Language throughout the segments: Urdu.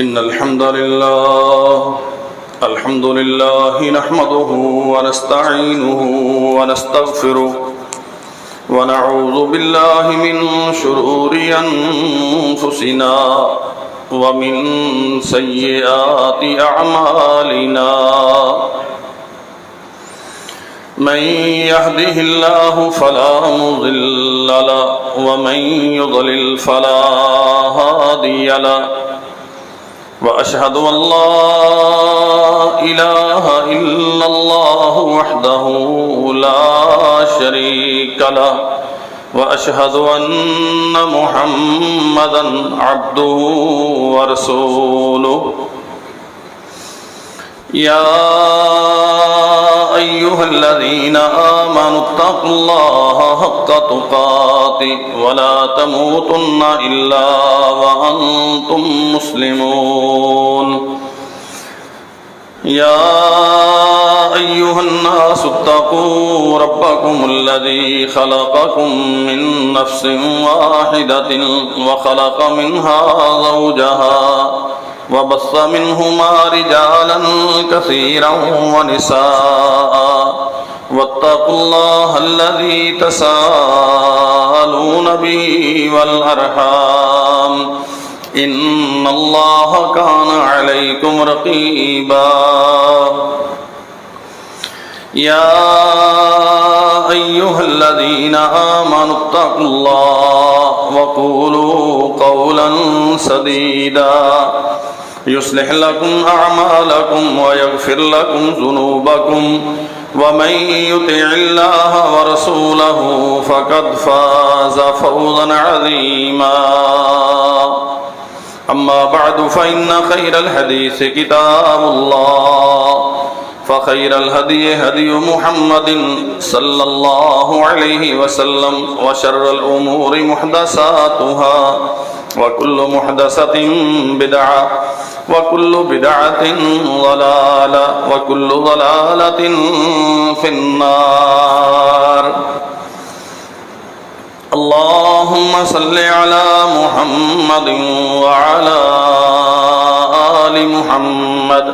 إن الحمد لله نحمده ونستعينه ونستغفره ونعوذ بالله من شرور أنفسنا ومن سيئات أعمالنا من يهده الله فلا مضل له ومن يضلل فلا هادي له وأشهد أن لا إله إلا الله وحده لا شريك له وأشهد أن محمدا عبده ورسوله يا أيها الذين آمنوا اتقوا الله حق تقاته ولا تموتن إلا وأنتم مسلمون يا أيها الناس اتقوا ربكم الذي خلقكم من نفس واحدة وخلق منها زوجها وبث منهما رجالا كثيرا ونساء واتقوا الله الذي تساءلون به والأرحام إن الله كان عليكم رقيبا يا أيها الذين آمنوا اتقوا الله وقولوا قولا سديدا يصلح لكم أعمالكم ويغفر لكم ذنوبكم ومن يطع الله ورسوله فقد فاز فوزا عظيما أما بعد فإن خير الحديث كتاب الله فخير الهدي هدي محمد صلى الله عليه وسلم وشر الأمور محدثاتها وكل محدثة بدعة وكل بدعة ضلالة وكل ضلالة في النار اللهم صل على محمد وعلى آل محمد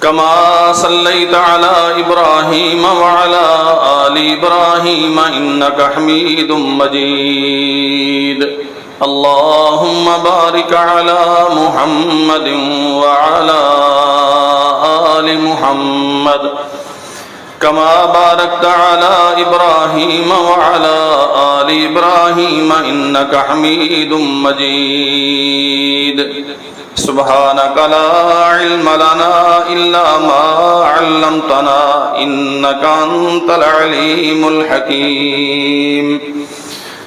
كما صليت على إبراهيم وعلى آل إبراهيم إنك حميد مجيد اللهم بارك على محمد وعلى آل محمد كما باركت على إبراهيم وعلى آل إبراهيم إنك حميد مجيد سبحانك لا علم لنا إلا ما علمتنا إنك أنت العليم الحكيم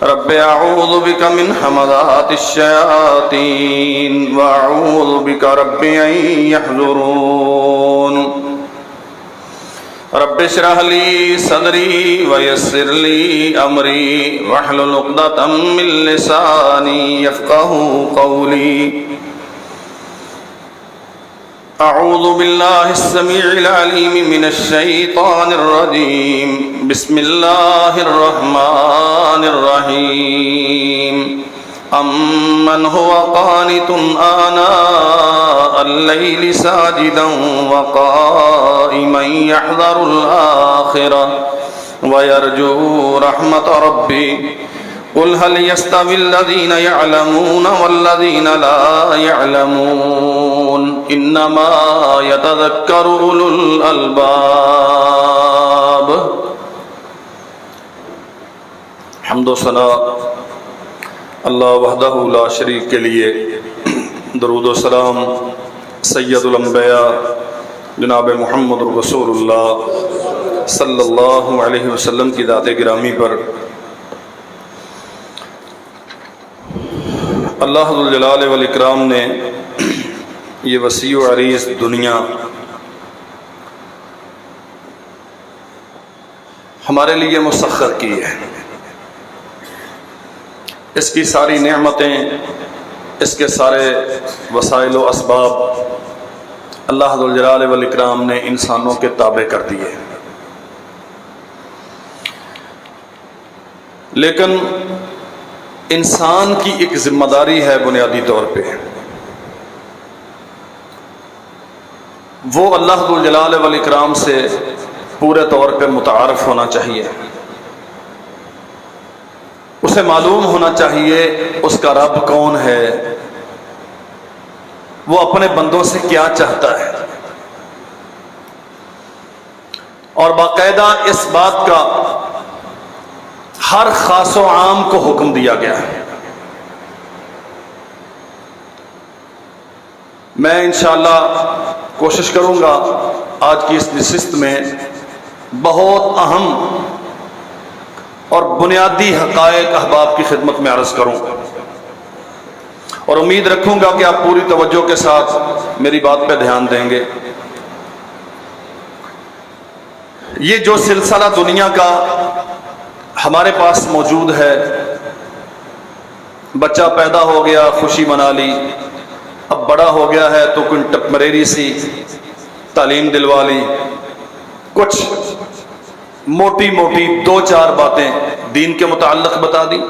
رب أعوذ بك من همزات الشياطين وأعوذ بك رب أن يحضرون رب اشرح لي صدري ويسر لي أمري واحلل عقدة من لساني يفقهوا قولي أعوذ بالله السميع العليم من الشيطان الرجيم بسم الله الرحمن الرحيم أمن هو قانت آناء الليل ساجدا وقائما يحذر الآخرة ويرجو رحمة ربي قل هل يستوي الذين يعلمون والذين لا يعلمون إنما يتذكر أولو الألباب حمد و ثنا اللہ وحدہ لا شریک کے لیے، درود و سلام سید الانبیاء جناب محمد رسول اللہ صلی اللہ علیہ وسلم کی ذات گرامی پر اللہ ذوالجلال والاکرام نے یہ وسیع و عریض دنیا ہمارے لیے مسخر کی ہے۔ اس کی ساری نعمتیں، اس کے سارے وسائل و اسباب اللہ ذوالجلال والاکرام نے انسانوں کے تابع کر دیے، لیکن انسان کی ایک ذمہ داری ہے بنیادی طور پہ وہ اللہ ذو الجلال والاکرام سے پورے طور پہ متعارف ہونا چاہیے، اسے معلوم ہونا چاہیے اس کا رب کون ہے، وہ اپنے بندوں سے کیا چاہتا ہے، اور باقاعدہ اس بات کا ہر خاص و عام کو حکم دیا گیا ہے۔ میں انشاءاللہ کوشش کروں گا آج کی اس نشست میں بہت اہم اور بنیادی حقائق احباب کی خدمت میں عرض کروں، اور امید رکھوں گا کہ آپ پوری توجہ کے ساتھ میری بات پہ دھیان دیں گے۔ یہ جو سلسلہ دنیا کا ہمارے پاس موجود ہے، بچہ پیدا ہو گیا خوشی منا لی، اب بڑا ہو گیا ہے تو کوئی ٹپمریری سی تعلیم دلوا لی، کچھ موٹی موٹی دو چار باتیں دین کے متعلق بتا دی،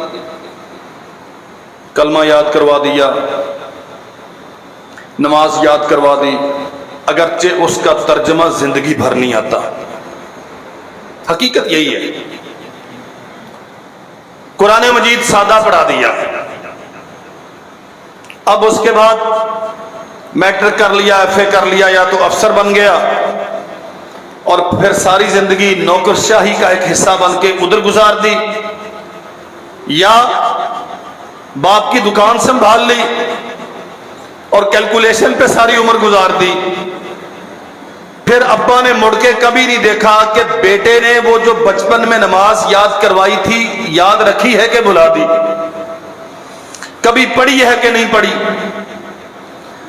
کلمہ یاد کروا دیا، نماز یاد کروا دی، اگرچہ اس کا ترجمہ زندگی بھر نہیں آتا۔ حقیقت یہی ہے، قرآن مجید سادہ پڑھا دیا، اب اس کے بعد میٹرک کر لیا، ایف اے کر لیا، یا تو افسر بن گیا اور پھر ساری زندگی نوکرشاہی کا ایک حصہ بن کے ادھر گزار دی، یا باپ کی دکان سنبھال لی اور کیلکولیشن پہ ساری عمر گزار دی، پھر ابا نے مڑ کے کبھی نہیں دیکھا کہ بیٹے نے وہ جو بچپن میں نماز یاد کروائی تھی یاد رکھی ہے کہ بھلا دی، کبھی پڑھی ہے کہ نہیں پڑھی،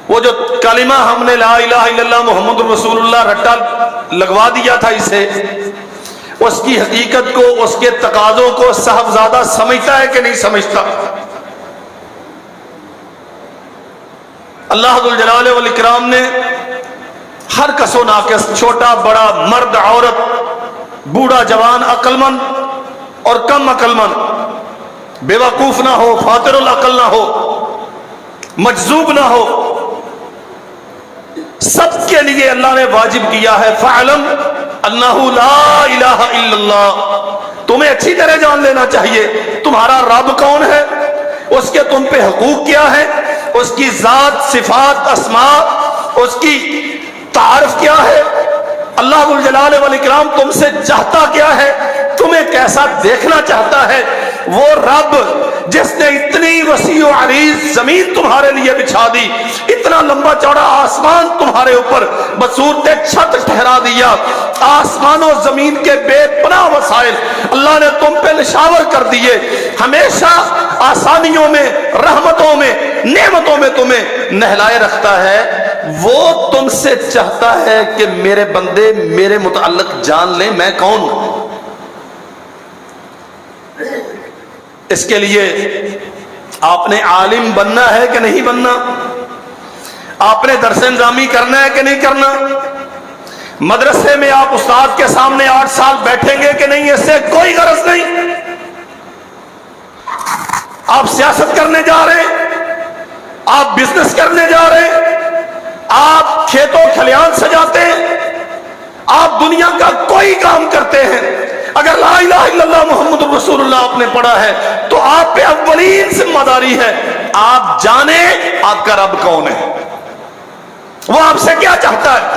وہ جو کلمہ ہم نے لا الہ الا اللہ محمد رسول اللہ رٹا لگوا دیا تھا اسے، اس کی حقیقت کو، اس کے تقاضوں کو صاحبزادہ سمجھتا ہے کہ نہیں سمجھتا۔ اللہ ذو الجلال والاکرام نے ہر کس و ناقص، چھوٹا بڑا، مرد عورت، بوڑھا جوان، عقل مند اور کم عقل مند، بے وقوف نہ ہو، فاتر العقل نہ ہو، مجذوب نہ ہو، سب کے لیے اللہ نے واجب کیا ہے فَعْلَمْ أَنَّهُ لَا إِلَهَ إِلَّا اللَّهُ۔ تمہیں اچھی طرح جان لینا چاہیے تمہارا رب کون ہے، اس کے تم پہ حقوق کیا ہے، اس کی ذات، صفات، اسماء، اس کی تعارف کیا ہے، اللہ ذو الجلال والاکرام تم سے چاہتا کیا ہے، تمہیں کیسا دیکھنا چاہتا ہے۔ وہ رب جس نے اتنی وسیع و عریض زمین تمہارے لیے بچھا دی، اتنا لمبا چوڑا آسمان تمہارے اوپر بصورت چھت ٹھہرا دیا، آسمان و زمین کے بے پناہ وسائل اللہ نے تم پہ نشاور کر دیے، ہمیشہ آسانیوں میں، رحمتوں میں، نعمتوں میں تمہیں نہلائے رکھتا ہے۔ وہ تم سے چاہتا ہے کہ میرے بندے میرے متعلق جان لیں میں کون ہوں۔ اس کے لیے آپ نے عالم بننا ہے کہ نہیں بننا، آپ نے درس نظامی کرنا ہے کہ نہیں کرنا، مدرسے میں آپ استاد کے سامنے 8 سال بیٹھیں گے کہ نہیں، اس سے کوئی غرض نہیں۔ آپ سیاست کرنے جا رہے ہیں، آپ بزنس کرنے جا رہے ہیں، آپ کھیتوں کھلیان سجاتے ہیں، آپ دنیا کا کوئی کام کرتے ہیں، اگر لا الہ الا اللہ محمد رسول اللہ آپ نے پڑھا ہے تو آپ پہ اولین ذمہ داری ہے آپ جانیں آپ کا رب کون ہے، وہ آپ سے کیا چاہتا ہے۔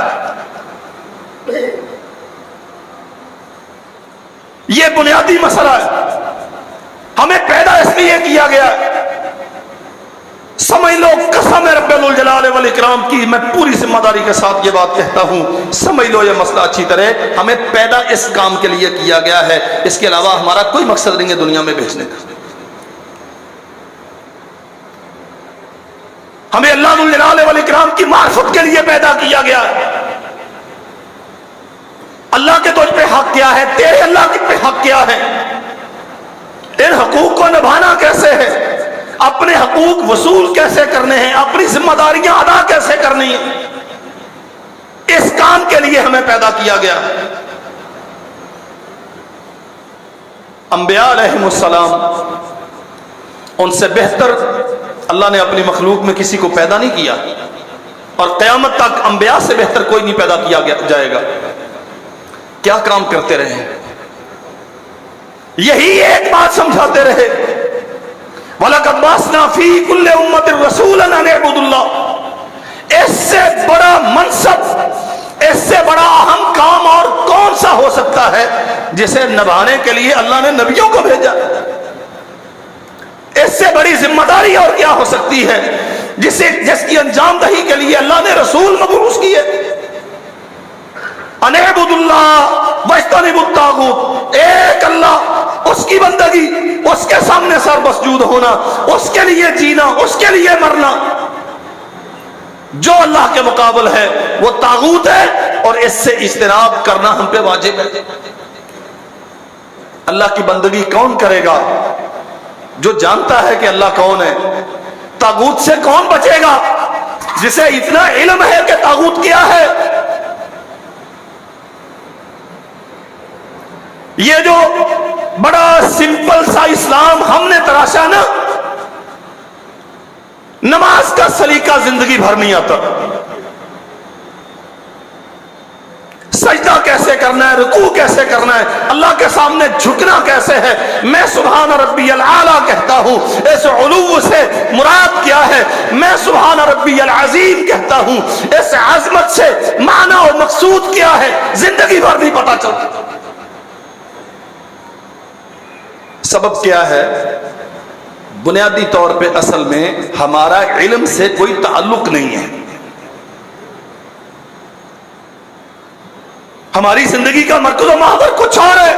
یہ بنیادی مسئلہ ہے، ہمیں پیدا اس لیے کیا گیا ہے۔ سمجھ لو، قسم رب الجلال والاکرام کی میں پوری ذمہ داری کے ساتھ یہ بات کہتا ہوں، سمجھ لو یہ مسئلہ اچھی طرح، ہمیں پیدا اس کام کے لیے کیا گیا ہے، اس کے علاوہ ہمارا کوئی مقصد نہیں ہے دنیا میں بھیجنے کا۔ ہمیں اللہ الجلال والاکرام کی معرفت کے لیے پیدا کیا گیا ہے۔ اللہ کے تجھ پہ حق کیا ہے، تیرے اللہ کے پہ حق کیا ہے، ان حقوق کو نبھانا کیسے ہے، اپنے حقوق وصول کیسے کرنے ہیں، اپنی ذمہ داریاں ادا کیسے کرنی ہیں، اس کام کے لیے ہمیں پیدا کیا گیا۔ انبیاء علیہم السلام، ان سے بہتر اللہ نے اپنی مخلوق میں کسی کو پیدا نہیں کیا۔ اور قیامت تک انبیاء سے بہتر کوئی نہیں پیدا کیا جائے گا. کیا کام کرتے رہے؟ یہی ایک بات سمجھاتے رہے. وَلَقَدْ بَعَثْنَا فِي كُلِّ أُمَّةٍ رَسُولًا أَنِ اعْبُدُوا اللَّهَ. اس سے بڑا منصب، اس سے بڑا اہم کام اور کون سا ہو سکتا ہے جسے نبھانے کے لیے اللہ نے نبیوں کو بھیجا؟ اس سے بڑی ذمہ داری اور کیا ہو سکتی ہے جس کی انجام دہی کے لیے اللہ نے رسول مبعوث کیے؟ ان اعبدوا اللہ واجتنبوا الطاغوت. ایک اللہ، اس کی بندگی، اس کے سامنے سر مسجود ہونا، اس کے لیے جینا، اس کے لیے مرنا. جو اللہ کے مقابل ہے وہ طاغوت ہے، اور اس سے اجتناب کرنا ہم پہ واجب ہے. اللہ کی بندگی کون کرے گا؟ جو جانتا ہے کہ اللہ کون ہے. طاغوت سے کون بچے گا؟ جسے اتنا علم ہے کہ طاغوت کیا ہے. یہ جو بڑا سمپل سا اسلام ہم نے تراشا نا، نماز کا سلیقہ زندگی بھر نہیں آتا. سجدہ کیسے کرنا ہے، رکوع کیسے کرنا ہے، اللہ کے سامنے جھکنا کیسے ہے. میں سبحان ربی العالی کہتا ہوں، اس علو سے مراد کیا ہے. میں سبحان ربی العظیم کہتا ہوں، اس عظمت سے معنی اور مقصود کیا ہے زندگی بھر نہیں پتا چلتا. سبب کیا ہے؟ بنیادی طور پہ اصل میں ہمارا علم سے کوئی تعلق نہیں ہے. ہماری زندگی کا مرکز و محور کچھ اور ہے.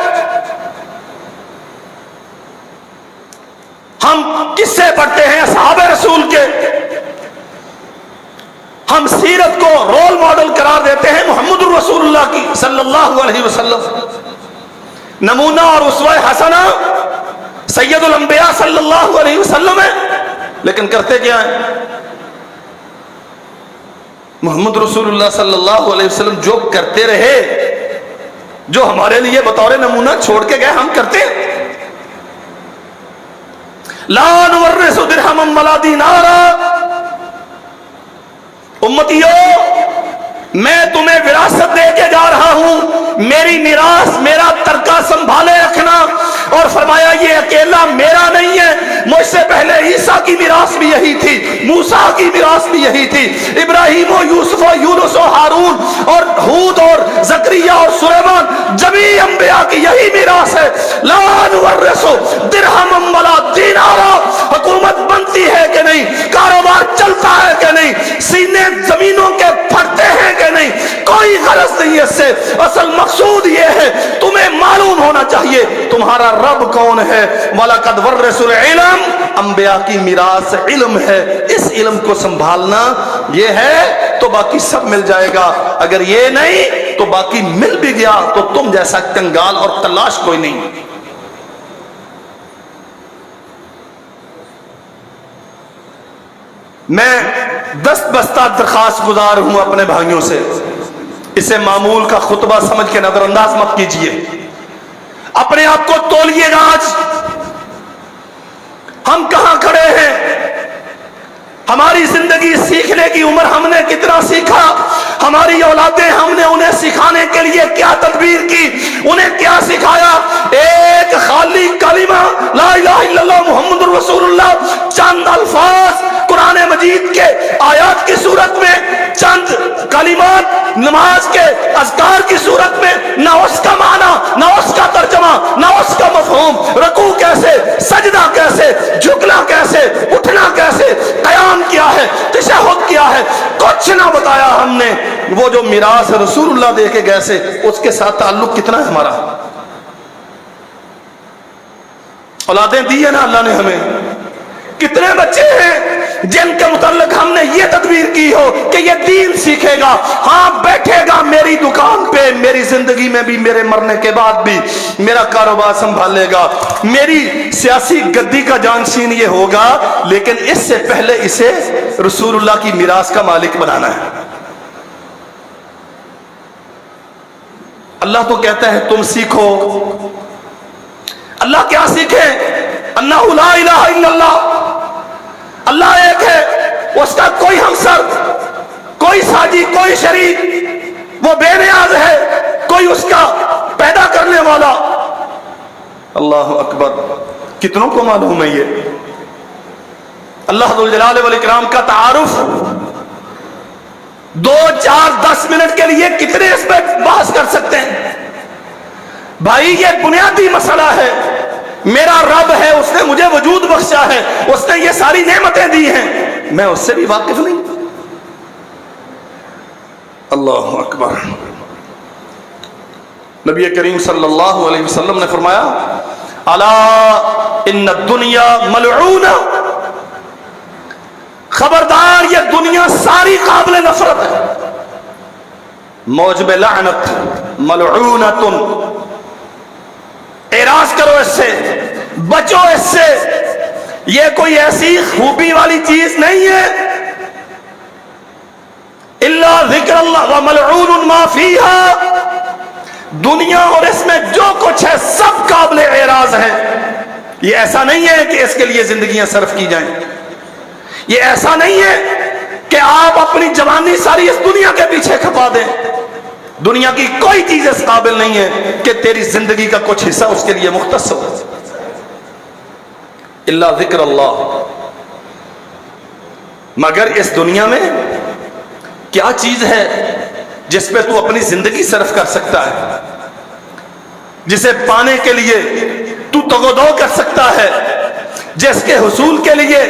ہم قصے پڑھتے ہیں اصحاب رسول کے، ہم سیرت کو رول ماڈل قرار دیتے ہیں محمد رسول اللہ کی صلی اللہ علیہ وسلم. نمونہ اور اسوہ حسنہ سید الانبیاء صلی اللہ علیہ وسلم ہے، لیکن کرتے کیا ہیں؟ محمد رسول اللہ صلی اللہ علیہ وسلم جو کرتے رہے، جو ہمارے لیے بطور نمونہ چھوڑ کے گئے، ہم کرتے ہیں. لا نورث درہما ولا دینارا. امتیو، میں تمہیں وراثت دے کے جا رہا ہوں، میری میراث، میرا ترکہ سنبھالے رکھنا. اور فرمایا یہ اکیلا میرا نہیں ہے، مجھ سے پہلے عیسیٰ کی میراث بھی یہی تھی، موسیٰ کی میراث بھی یہی تھی، ابراہیم و یوسف و یونس و ہارون اور ہود اور زکریا اور سلیمان، جمیع انبیاء کی یہی میراث ہے. لا نورث درہما ولا دینارا. حکومت بنتی ہے کہ نہیں، کاروبار چلتا ہے کہ نہیں، سینے زمینوں کے پھٹتے ہیں کہ نہیں، کوئی غرض نہیں اس سے. اصل مقصود یہ ہے تمہیں معلوم ہونا چاہیے تمہارا رب کون ہے. وَلَقَدْ وَرَّثُوا الْعِلْمَ. انبیاء کی میراث علم ہے. اس علم کو سنبھالنا یہ ہے تو باقی سب مل جائے گا. اگر یہ نہیں تو باقی مل بھی گیا تو تم جیسا کنگال اور تلاش کوئی نہیں. میں دست بستہ درخواست گزار ہوں اپنے بھائیوں سے، اسے معمول کا خطبہ سمجھ کے نظر انداز مت کیجئے. اپنے آپ کو تولیے گا. آج ہم کہاں کھڑے ہیں؟ ہماری زندگی سیکھنے کی عمر ہم نے کتنا سیکھا؟ ہماری اولادیں، ہم نے انہیں سکھانے کے لیے کیا تدبیر کی؟ انہیں کیا سکھایا؟ ایک خالی کلمہ لا الہ الا اللہ محمد رسول اللہ، چند الفاظ قرآن مجید کے آیات کی صورت میں، چند کلمات نماز کے اذکار کی صورت میں، نہ اس کا معنی، نہ اس کا ترجمہ، نہ اس کا مفہوم. رکوع کیسے، سجدہ کیسے، جھکنا کیسے، اٹھنا کیسے، قیام کیا ہے، تشہد کیا ہے، کچھ نہ بتایا ہم نے. وہ جو میراث رسول اللہ دے کے گئے سے، اس کے ساتھ تعلق کتنا ہے ہمارا؟ اولادیں دی ہے نا اللہ نے ہمیں. کتنے بچے ہیں جن کے متعلق ہم نے یہ تدبیر کی ہو کہ یہ دین سیکھے گا، ہاں بیٹھے گا میری دکان پہ، میری زندگی میں بھی، میرے مرنے کے بعد بھی میرا کاروبار سنبھالے گا، میری سیاسی گدی کا جانشین یہ ہوگا، لیکن اس سے پہلے اسے رسول اللہ کی میراث کا مالک بنانا ہے. اللہ تو کہتا ہے تم سیکھو. اللہ کیا سیکھے؟ انہ لا الہ الا اللہ. اللہ ایک ہے، اس کا کوئی ہمسر، کوئی کوئی شریک، وہ بے نیاز ہے، کوئی اس کا پیدا کرنے والا۔ اللہ اکبر، کتنوں کو معلوم ہے یہ اللہ ذو الجلال والاکرام کا تعارف؟ 2 4 10 منٹ کے لیے کتنے اس پہ بحث کر سکتے ہیں؟ بھائی یہ بنیادی مسئلہ ہے۔ میرا رب ہے، اس نے مجھے وجود بخشا ہے، اس نے یہ ساری نعمتیں دی ہیں، میں اس سے بھی واقف نہیں۔ اللہ اکبر۔ نبی کریم صلی اللہ علیہ وسلم نے فرمایا الا ان الدنیا ملعونہ، خبردار یہ دنیا ساری قابل نفرت ہے، موجب لعنت، ملعونۃ، اعراض کرو اس سے، بچو اس سے، یہ کوئی ایسی خوبی والی چیز نہیں ہے۔ الا ذکر اللہ وملعون ما فیہا، دنیا اور اس میں جو کچھ ہے سب قابل اعراض ہے۔ یہ ایسا نہیں ہے کہ اس کے لیے زندگیاں صرف کی جائیں، یہ ایسا نہیں ہے کہ آپ اپنی جوانی ساری اس دنیا کے پیچھے کھپا دیں۔ دنیا کی کوئی چیز اس قابل نہیں ہے کہ تیری زندگی کا کچھ حصہ اس کے لیے مختص ہو۔ الا ذکر اللہ، مگر اس دنیا میں کیا چیز ہے جس پہ تو اپنی زندگی صرف کر سکتا ہے، جسے پانے کے لیے تو تگودو کر سکتا ہے، جس کے حصول کے لیے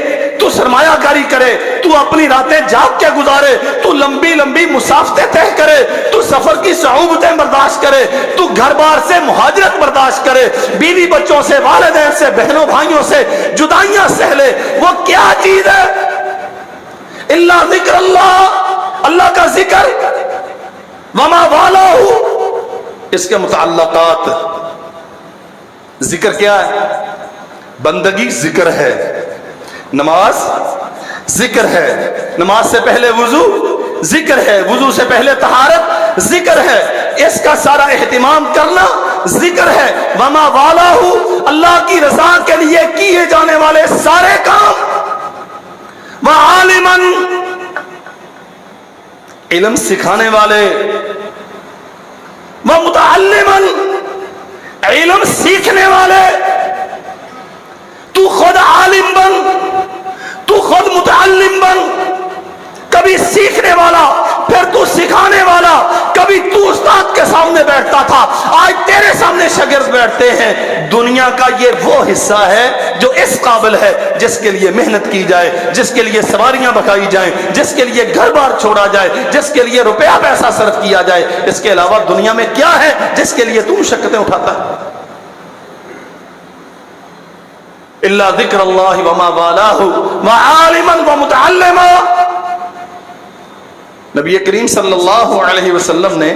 تو سرمایہ کاری کرے، تو اپنی راتیں جاگ کے گزارے، تو لمبی لمبی مسافتیں طے کرے، تو سفر کی صعوبتیں برداشت کرے، تو گھر بار سے مہاجرت برداشت کرے، بیوی بچوں سے، والدین سے، بہنوں بھائیوں سے جدائیاں سہ لے، وہ کیا چیز ہے؟ الا ذکر اللہ، اللہ کا ذکر، وما والہ، اس کے متعلقات۔ ذکر کیا ہے؟ بندگی ذکر ہے، نماز ذکر ہے، نماز سے پہلے وضو ذکر ہے، وضو سے پہلے طہارت ذکر ہے، اس کا سارا اہتمام کرنا ذکر ہے۔ وما والہ، اللہ کی رضا کے لیے کیے جانے والے سارے کام۔ وعالما، علم سکھانے والے، ومتعلما، علم سیکھنے والے۔ تو خود عالم بن، تو خود متعلم بن، کبھی سیکھنے والا، پھر تو سکھانے والا۔ کبھی تو استاد کے سامنے بیٹھتا تھا، آج تیرے سامنے شاگرد بیٹھتے ہیں۔ دنیا کا یہ وہ حصہ ہے جو اس قابل ہے جس کے لیے محنت کی جائے، جس کے لیے سواریاں بکائی جائیں، جس کے لیے گھر بار چھوڑا جائے، جس کے لیے روپیہ پیسہ صرف کیا جائے۔ اس کے علاوہ دنیا میں کیا ہے جس کے لیے تو مشقتیں اٹھاتا ہے؟ الا ذکر اللہ وما والہ وعالما ومتعلما۔ نبی کریم صلی اللہ علیہ وسلم نے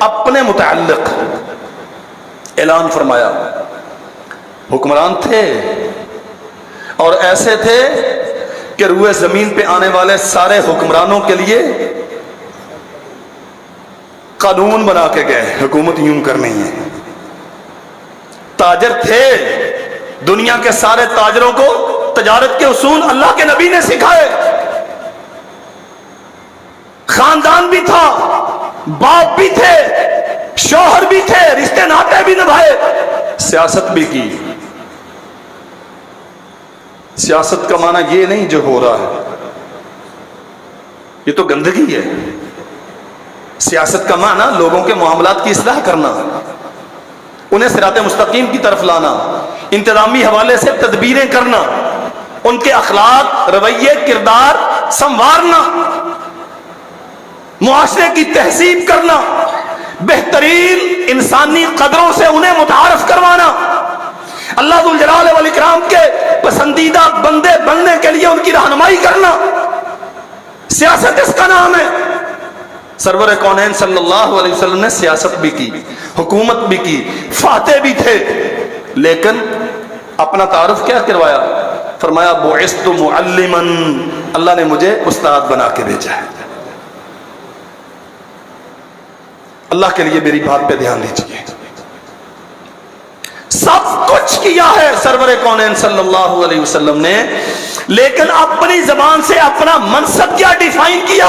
اپنے متعلق اعلان فرمایا، حکمران تھے اور ایسے تھے کہ روئے زمین پہ آنے والے سارے حکمرانوں کے لیے قانون بنا کے گئے، حکومت یوں کرنی ہے۔ تاجر تھے، دنیا کے سارے تاجروں کو تجارت کے اصول اللہ کے نبی نے سکھائے۔ خاندان بھی تھا، باپ بھی تھے، شوہر بھی تھے، رشتے ناطے بھی نبھائے، سیاست بھی کی۔ سیاست کا معنی یہ نہیں جو ہو رہا ہے، یہ تو گندگی ہے۔ سیاست کا معنی لوگوں کے معاملات کی اصلاح کرنا، انہیں صراط مستقیم کی طرف لانا، انتظامی حوالے سے تدبیریں کرنا، ان کے اخلاق، رویے، کردار سنوارنا، معاشرے کی تہذیب کرنا، بہترین انسانی قدروں سے انہیں متعارف کروانا، اللہ ذو الجلال والاکرام کے پسندیدہ بندے بننے کے لیے ان کی رہنمائی کرنا، سیاست اس کا نام ہے۔ سرور کونین صلی اللہ علیہ وسلم نے سیاست بھی کی، حکومت بھی کی، فاتح بھی تھے، لیکن اپنا تعارف کیا کروایا؟ فرمایا بعثت معلما، اللہ نے مجھے استاد بنا کے بھیجا ہے۔ اللہ کے لیے میری بات پہ دھیان دیجیے، سب کچھ کیا ہے سرور کونین صلی اللہ علیہ وسلم نے، لیکن اپنی زبان سے اپنا منصب کیا ڈیفائن کیا؟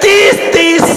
30-30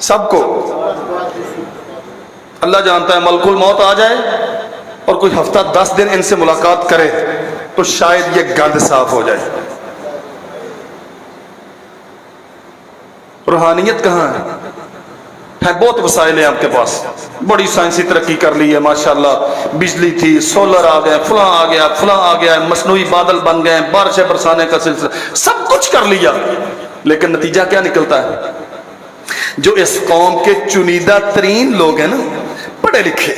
سب کو اللہ جانتا ہے، ملک الموت آ جائے اور کوئی ہفتہ 10 دن ان سے ملاقات کرے تو شاید یہ گند صاف ہو جائے۔ روحانیت کہاں ہے؟ بہت وسائل ہیں آپ کے پاس، بڑی سائنسی ترقی کر لی ہے ماشاءاللہ، بجلی تھی، سولر آ گئے، فلاں آ گیا، فلاں آ گیا، مصنوعی بادل بن گئے، بارشیں برسانے کا سلسلہ، سب کچھ کر لیا، لیکن نتیجہ کیا نکلتا ہے؟ جو اس قوم کے چنیدہ ترین لوگ ہیں نا، پڑھے لکھے،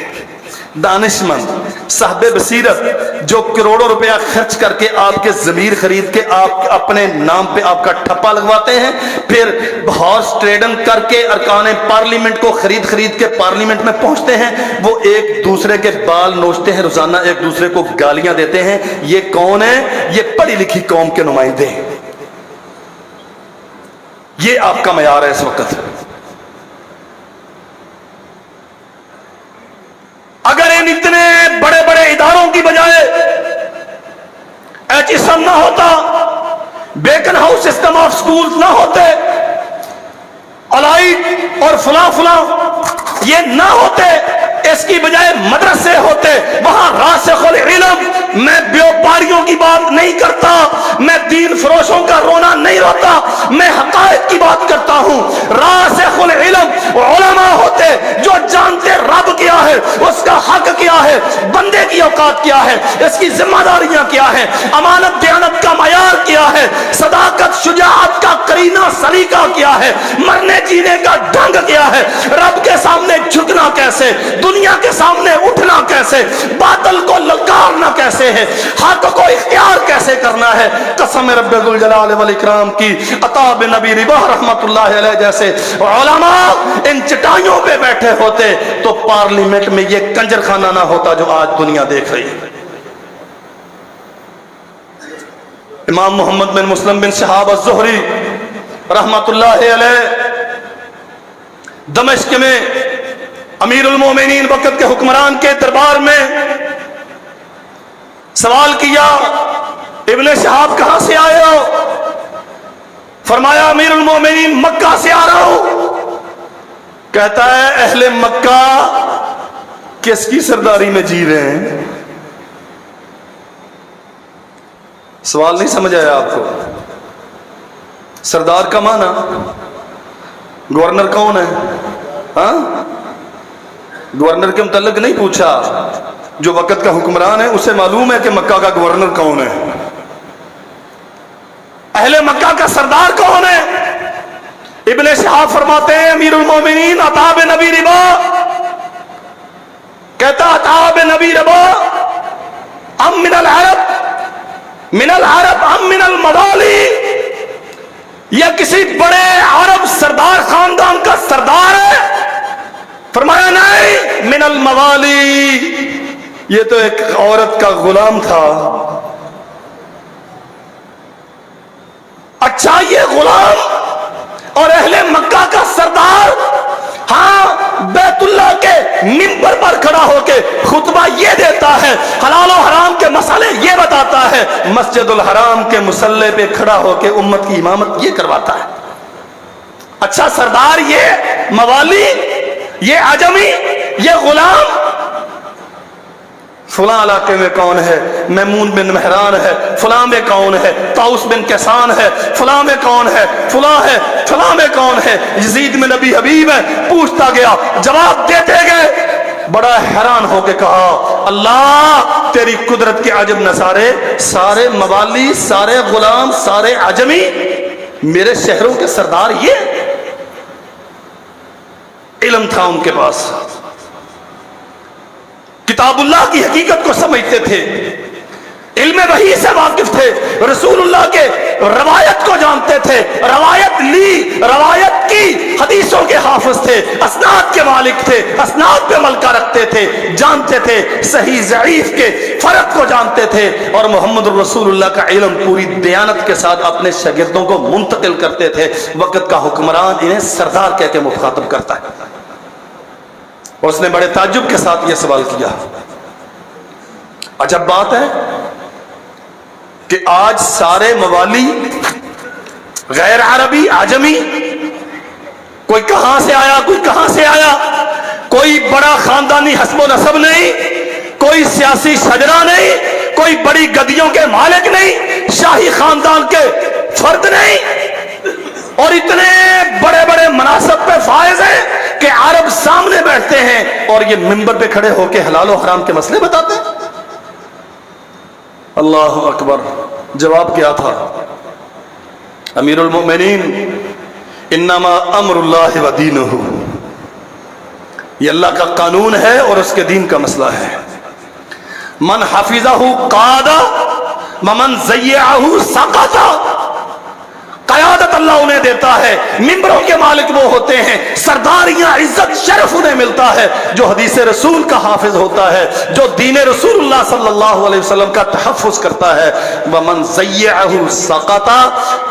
دانش مند، صاحب بصیرت، جو کروڑوں روپیہ خرچ کر کے آپ کے ضمیر خرید کے آپ اپنے نام پہ آپ کا ٹھپا لگواتے ہیں، پھر ہارس ٹریڈنگ کر کے ارکان پارلیمنٹ کو خرید کے پارلیمنٹ میں پہنچتے ہیں، وہ ایک دوسرے کے بال نوچتے ہیں، روزانہ ایک دوسرے کو گالیاں دیتے ہیں۔ یہ کون ہے؟ یہ پڑھی لکھی قوم کے نمائندے ہیں۔ یہ آپ کا معیار ہے اس وقت۔ اگر ان اتنے بڑے بڑے اداروں کی بجائے ایچ ایس ایم نہ ہوتا، Beaconhouse system of schools نہ ہوتے، الائٹ اور فلاں فلاں یہ نہ ہوتے، اس کی بجائے مدرسے ہوتے، وہاں راسخ العلم، میں بیوپاریوں کی بات نہیں کرتا، میں دین فروشوں کا رونا نہیں روتا، میں حقائق کی بات کرتا ہوں، راسخ العلم علماء ہوتے جو جانتے رب کیا ہے، اس کا حق کیا ہے، بندے کی اوقات کیا ہے، اس کی ذمہ داریاں کیا ہے، امانت دیانت کا معیار کیا ہے، صداقت شجاعت کا قرینہ سلیقہ کیا ہے، مرنے جینے کا ڈھنگ کیا ہے، رب کے سامنے جھکنا کیسے، دنیا کے سامنے اٹھنا کیسے، باطل کو للکارنا کیسے ہے، حق کو اختیار کیسے کرنا ہے۔ قسم رب ذوالجلال والاکرام کی، عطا بن نبی ربا رحمت اللہ علیہ جیسے علماء ان چٹائیوں پہ بیٹھے ہوتے تو پارلیمنٹ میں یہ کنجر خانہ نہ ہوتا جو آج دنیا دیکھ رہی ہے۔ امام محمد بن مسلم بن شہاب الزہری رحمت اللہ علیہ دمشق میں امیر المومنین وقت کے حکمران کے دربار میں سوال کیا، ابن شہاب کہاں سے آئے ہو؟ فرمایا امیر المومنین مکہ سے آ رہا ہوں۔ کہتا ہے اہل مکہ کس کی سرداری میں جی رہے ہیں؟ سوال نہیں سمجھ آیا آپ کو؟ سردار کا معنی گورنر کون ہے؟ ہاں، گورنر کے متعلق نہیں پوچھا، جو وقت کا حکمران ہے اسے معلوم ہے کہ مکہ کا گورنر کون ہے، اہل مکہ کا سردار کون ہے؟ ابن شہاب فرماتے ہیں امیر المومنین عطا بن نبی ربا، کہتا عطا بن نبی ربا ام من العرب، من العرب ام من الموالی، یا کسی بڑے عرب سردار خاندان کا سردار ہے؟ فرمایا نہیں، من الموالی، یہ تو ایک عورت کا غلام تھا۔ اچھا، یہ غلام اور اہل مکہ کا سردار، ہاں، بیت اللہ کے منبر پر کھڑا ہو کے خطبہ یہ دیتا ہے، حلال و حرام کے مسئلے یہ بتاتا ہے، مسجد الحرام کے مصلی پہ کھڑا ہو کے امت کی امامت یہ کرواتا ہے۔ اچھا، سردار یہ موالی، یہ عجمی، یہ غلام فلاں علاقے میں کون ہے؟ میمون بن مہران ہے، فلاں میں کون ہے؟ طاؤس بن کیسان ہے، فلاں میں کون ہے؟ فلاں ہے، فلاں میں کون ہے؟ یزید میں نبی حبیب ہے۔ پوچھتا گیا، جواب دیتے گئے، بڑا حیران ہو کے کہا اللہ تیری قدرت کے عجب نظارے، سارے موالی، سارے غلام، سارے عجمی، میرے شہروں کے سردار یہ؟ علم تھا ان کے پاس، کتاب اللہ کی حقیقت کو سمجھتے تھے، علم وحی سے واقف تھے، رسول اللہ کے روایت کو جانتے تھے، روایت لی، روایت کی، حدیثوں کے حافظ تھے، اسناد کے مالک تھے، اسناد پہ ملکہ رکھتے تھے، جانتے تھے، صحیح ضعیف کے فرق کو جانتے تھے، اور محمد رسول اللہ کا علم پوری دیانت کے ساتھ اپنے شاگردوں کو منتقل کرتے تھے۔ وقت کا حکمران انہیں سردار کہہ کے مخاطب کرتا ہے۔ اس نے بڑے تعجب کے ساتھ یہ سوال کیا، عجب بات ہے کہ آج سارے موالی غیر عربی، عجمی، کوئی کہاں سے آیا کہاں سے آیا؟ کوئی بڑا خاندانی حسب و نسب نہیں، کوئی سیاسی شجرا نہیں، کوئی بڑی گدیوں کے مالک نہیں، شاہی خاندان کے فرد نہیں، اور اتنے بڑے بڑے مناصب پہ فائز ہیں کہ عرب سامنے بیٹھتے ہیں اور یہ منبر پہ کھڑے ہو کے حلال و حرام کے مسئلے بتاتے ہیں۔ اللہ اکبر۔ جواب کیا تھا؟ امیر المؤمنین، انما امر اللہ و دینہ، یہ اللہ کا قانون ہے اور اس کے دین کا مسئلہ ہے۔ من حفظہ قادہ ومن ضیعہ سقطہ۔ قیادت اللہ انہیں دیتا ہے، منبروں کے مالک وہ ہوتے ہیں، سرداریاں عزت شرف انہیں ملتا ہے جو حدیث رسول کا حافظ ہوتا ہے، جو دین رسول اللہ صلی اللہ علیہ وسلم کا تحفظ کرتا ہے۔ ومن ضیعہ سقطہ،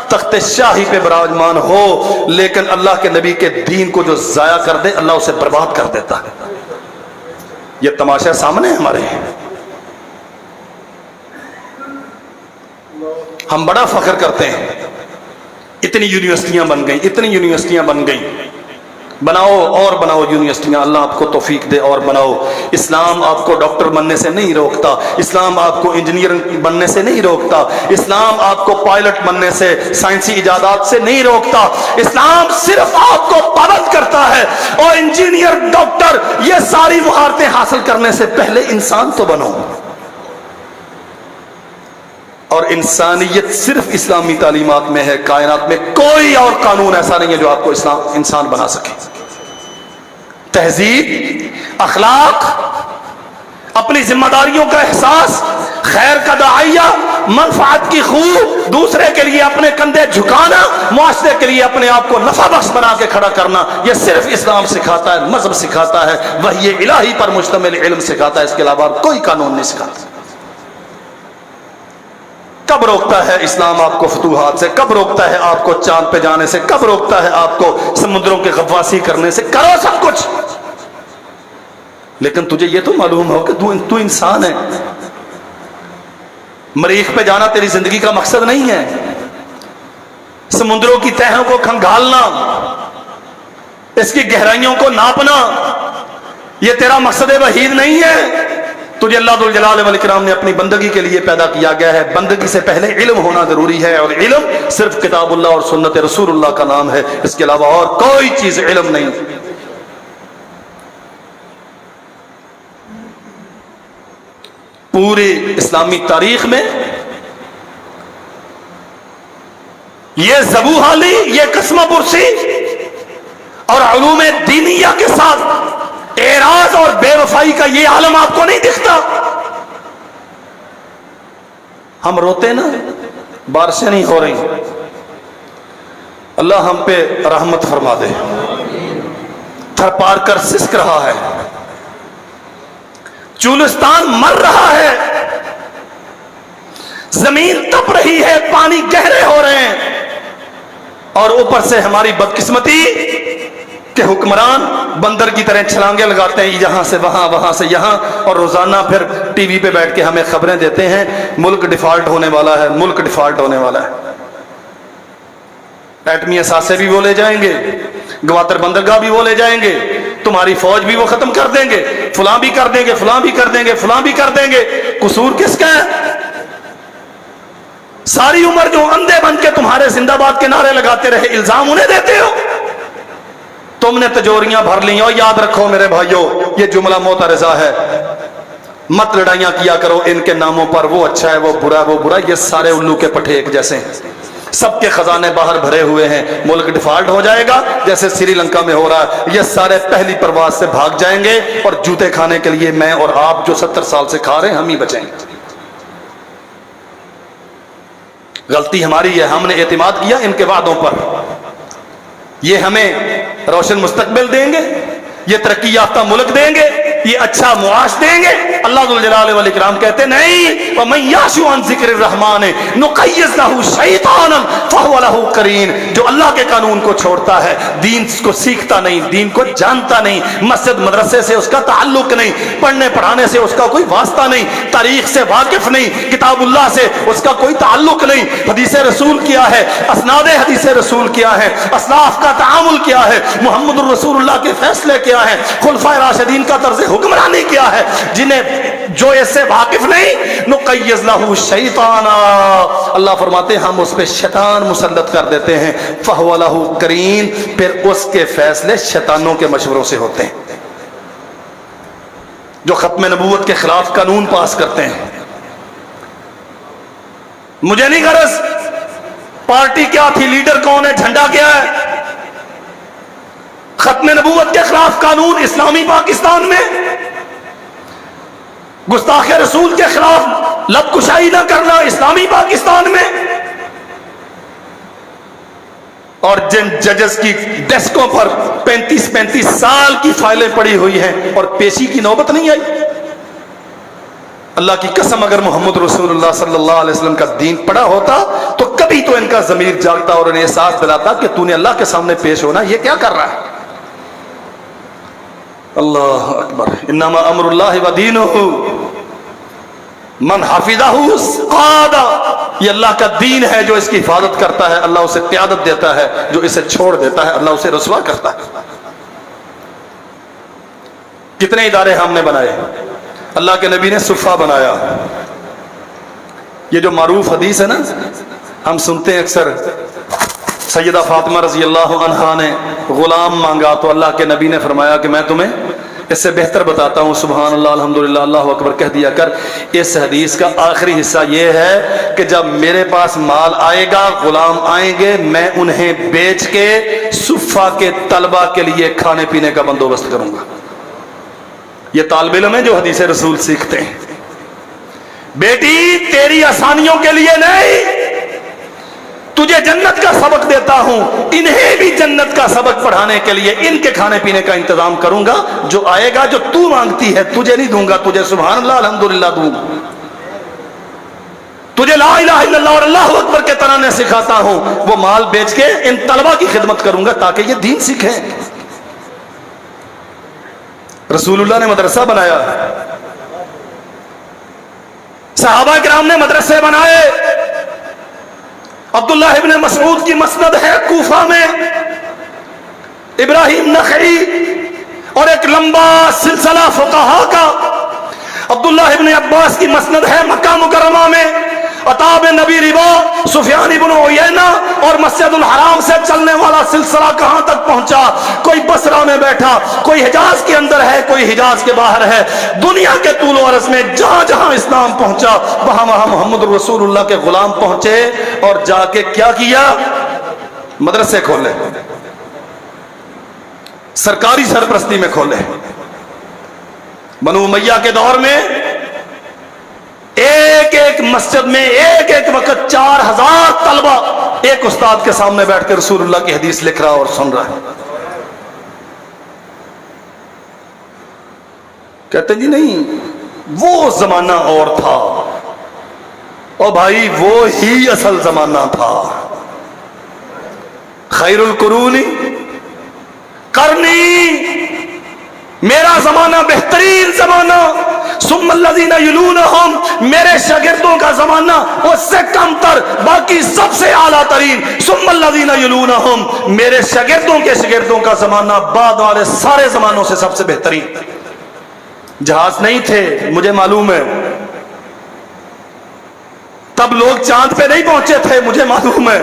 تخت شاہی پہ براجمان ہو لیکن اللہ کے نبی کے دین کو جو ضائع کر دے اللہ اسے برباد کر دیتا ہے۔ یہ تماشا سامنے ہمارے ہیں۔ ہم بڑا فخر کرتے ہیں، اتنی یونیورسٹیاں بن گئیں، اتنی یونیورسٹیاں بن گئیں، بناؤ اور بناؤ یونیورسٹیاں، اللہ آپ کو توفیق دے اور بناؤ۔ اسلام آپ کو ڈاکٹر بننے سے نہیں روکتا، اسلام آپ کو انجینئر بننے سے نہیں روکتا، اسلام آپ کو پائلٹ بننے سے، سائنسی ایجادات سے نہیں روکتا، اسلام صرف آپ کو پابند کرتا ہے اور انجینئر، ڈاکٹر، یہ ساری مہارتیں حاصل کرنے سے پہلے انسان تو بنو۔ اور انسانیت صرف اسلامی تعلیمات میں ہے، کائنات میں کوئی اور قانون ایسا نہیں ہے جو آپ کو انسان بنا سکے۔ تہذیب، اخلاق، اپنی ذمہ داریوں کا احساس، خیر کا داعیہ، منفعت کی خو، دوسرے کے لیے اپنے کندھے جھکانا، معاشرے کے لیے اپنے آپ کو نفع بخش بنا کے کھڑا کرنا، یہ صرف اسلام سکھاتا ہے، مذہب سکھاتا ہے، وحی الہی پر مشتمل علم سکھاتا ہے، اس کے علاوہ کوئی قانون نہیں سکھاتا۔ کب روکتا ہے اسلام آپ کو فتوحات سے؟ کب روکتا ہے آپ کو چاند پہ جانے سے؟ کب روکتا ہے آپ کو سمندروں کے غواصی کرنے سے؟ کرو سب کچھ، لیکن تجھے یہ تو معلوم ہو کہ تو انسان ہے۔ مریخ پہ جانا تیری زندگی کا مقصد نہیں ہے، سمندروں کی تہوں کو کھنگالنا، اس کی گہرائیوں کو ناپنا، یہ تیرا مقصد وحید نہیں ہے۔ تجھے اللہ ذو الجلال والاکرام نے اپنی بندگی کے لیے پیدا کیا گیا ہے، بندگی سے پہلے علم ہونا ضروری ہے، اور علم صرف کتاب اللہ اور سنت رسول اللہ کا نام ہے، اس کے علاوہ اور کوئی چیز علم نہیں۔ پورے اسلامی تاریخ میں یہ ذبو حالی، یہ قسمہ پرسی اور علوم دینیہ کے ساتھ اعراض اور بے وفائی کا یہ عالم آپ کو نہیں دکھتا؟ ہم روتے نا، بارشیں نہیں ہو رہی، اللہ ہم پہ رحمت فرما دے۔ تھر پار کر سسک رہا ہے، چولستان مر رہا ہے، زمین تپ رہی ہے، پانی گہرے ہو رہے ہیں، اور اوپر سے ہماری بدقسمتی کہ حکمران بندر کی طرح چھلانگے لگاتے ہیں، یہاں سے وہاں، وہاں سے یہاں، اور روزانہ پھر ٹی وی پہ بیٹھ کے ہمیں خبریں دیتے ہیں ملک ڈیفالٹ ہونے والا ہے، ملک ڈیفالٹ ہونے والا ہے۔ ایٹمی اثاثے بھی وہ لے جائیں گے، گواتر بندرگاہ بھی وہ لے جائیں گے، تمہاری فوج بھی وہ ختم کر دیں گے، فلاں بھی کر دیں گے، فلاں بھی کر دیں گے، فلاں بھی کر دیں گے۔ قصور کس کا ہے؟ ساری عمر جو اندھے بن کے تمہارے زندہ باد کے نعرے لگاتے رہے، الزام انہیں دیتے ہو۔ تم نے تجوریاں بھر لی، اور یاد رکھو میرے بھائیوں، یہ جملہ معترضہ ہے، مت لڑائیاں کیا کرو ان کے ناموں پر، وہ اچھا ہے، وہ برا ہے، وہ برا، یہ سارے الو کے پٹھے ایک جیسے ہیں، سب کے خزانے باہر بھرے ہوئے ہیں۔ ملک ڈیفالٹ ہو جائے گا جیسے سری لنکا میں ہو رہا ہے، یہ سارے پہلی پرواز سے بھاگ جائیں گے، اور جوتے کھانے کے لیے میں اور آپ جو 70 سال سے کھا رہے ہیں، ہم ہی بچیں گے۔ غلطی ہماری ہے، ہم نے اعتماد کیا ان کے وعدوں پر، یہ ہمیں روشن مستقبل دیں گے، یہ ترقی یافتہ ملک دیں گے، یہ اچھا معاش دیں گے، اللہ ذو الجلال والاکرام کہتے نہیں وَمَن يَعْشُ عَن ذِكْرِ الرَّحْمَانِ نُقَيِّضْ لَهُ شَيْطَانًا فَهُوَ لَهُ قَرِينٌ، جو اللہ کے قانون کو چھوڑتا ہے، دین کو سیکھتا نہیں، دین کو جانتا نہیں، مسجد مدرسے سے اس کا تعلق نہیں، پڑھنے پڑھانے سے اس کا کوئی واسطہ نہیں، تاریخ سے واقف نہیں، کتاب اللہ سے اس کا کوئی تعلق نہیں، حدیث رسول کیا ہے، اسناد حدیث رسول کیا ہے، اسلاف کا تعامل کیا ہے، محمد الرسول اللہ کے فیصلے کیا ہے، خلفائے راشدین کا طرز حکمرانی کیا ہے، جو اس سے واقف نہیں نقیض لہ شیطانا، اللہ فرماتے ہیں ہم اس پہ شیطان مسلط کر دیتے ہیں، فہو لہ قرین، پھر اس کے فیصلے شیطانوں کے مشوروں سے ہوتے ہیں، جو ختم نبوت کے خلاف قانون پاس کرتے ہیں۔ مجھے نہیں غرض پارٹی کیا تھی، لیڈر کون ہے، جھنڈا کیا ہے، ختم نبوت کے خلاف قانون اسلامی پاکستان میں، گستاخ رسول کے خلاف لب کشائی نہ کرنا اسلامی پاکستان میں، اور جن ججز کی ڈیسکوں پر 35 سال کی فائلیں پڑی ہوئی ہیں اور پیشی کی نوبت نہیں آئی۔ اللہ کی قسم اگر محمد رسول اللہ صلی اللہ علیہ وسلم کا دین پڑا ہوتا تو کبھی تو ان کا ضمیر جاگتا اور انہیں احساس دلاتا کہ تو نے اللہ کے سامنے پیش ہونا، یہ کیا کر رہا ہے۔ اللہ اکبر، انما امر اللہ و دینہ من حفظہ قادہ، یہ اللہ کا دین ہے جو اس کی حفاظت کرتا ہے اللہ اسے قیادت دیتا ہے، جو اسے چھوڑ دیتا ہے اللہ اسے رسوا کرتا ہے۔ کتنے ادارے ہم نے بنائے، اللہ کے نبی نے صفہ بنایا، یہ جو معروف حدیث ہے نا ہم سنتے ہیں اکثر، سیدہ فاطمہ رضی اللہ عنہا نے غلام مانگا تو اللہ کے نبی نے فرمایا کہ میں تمہیں اس سے بہتر بتاتا ہوں، سبحان اللہ الحمدللہ اللہ اکبر کہہ دیا کر۔ اس حدیث کا آخری حصہ یہ ہے کہ جب میرے پاس مال آئے گا، غلام آئیں گے، میں انہیں بیچ کے صفہ کے طلبہ کے لیے کھانے پینے کا بندوبست کروں گا۔ یہ طالب علم ہے جو حدیث رسول سیکھتے ہیں، بیٹی تیری آسانیوں کے لیے نہیں، تجھے جنت کا سبق دیتا ہوں، انہیں بھی جنت کا سبق پڑھانے کے لیے ان کے کھانے پینے کا انتظام کروں گا، جو آئے گا جو تو مانگتی ہے تجھے نہیں دوں گا، تجھے سبحان اللہ الحمدللہ دوں گا، تجھے لا الہ الا اللہ اور اللہ اکبر کے ترانے سکھاتا ہوں، وہ مال بیچ کے ان طلبہ کی خدمت کروں گا تاکہ یہ دین سیکھیں۔ رسول اللہ نے مدرسہ بنایا، صحابہ کرام نے مدرسے بنائے، عبداللہ ابن مسعود کی مسند ہے کوفہ میں، ابراہیم نخعی اور ایک لمبا سلسلہ فقہا کا، عبداللہ ابن عباس کی مسند ہے مکہ مکرمہ میں، عطا بن نبی ربا، سفیان ابن عیینہ اور مسجد الحرام سے چلنے والا سلسلہ کہاں تک پہنچا، کوئی بصرہ میں بیٹھا، کوئی حجاز کے اندر ہے، کوئی حجاز کے باہر ہے، دنیا کے طول و عرض میں جہاں جہاں اسلام پہنچا وہاں وہاں محمد رسول اللہ کے غلام پہنچے، اور جا کے کیا کیا، مدرسے کھولے، سرکاری سرپرستی میں کھولے۔ بنو امیہ کے دور میں ایک ایک مسجد میں ایک ایک وقت 4000 طلبہ ایک استاد کے سامنے بیٹھ کے رسول اللہ کی حدیث لکھ رہا اور سن رہا ہے۔ کہتے جی نہیں وہ زمانہ اور تھا، اور بھائی وہ ہی اصل زمانہ تھا، خیر القرون قرنی، میرا زمانہ بہترین زمانہ، ثم الذین یلونہم، میرے شاگردوں کا زمانہ اس سے کم تر، باقی سب سے اعلیٰ ترین، ثم الذین یلونہم، میرے شاگردوں کے شاگردوں کا زمانہ بعد والے سارے زمانوں سے سب سے بہترین۔ جہاز نہیں تھے مجھے معلوم ہے، تب لوگ چاند پہ نہیں پہنچے تھے مجھے معلوم ہے،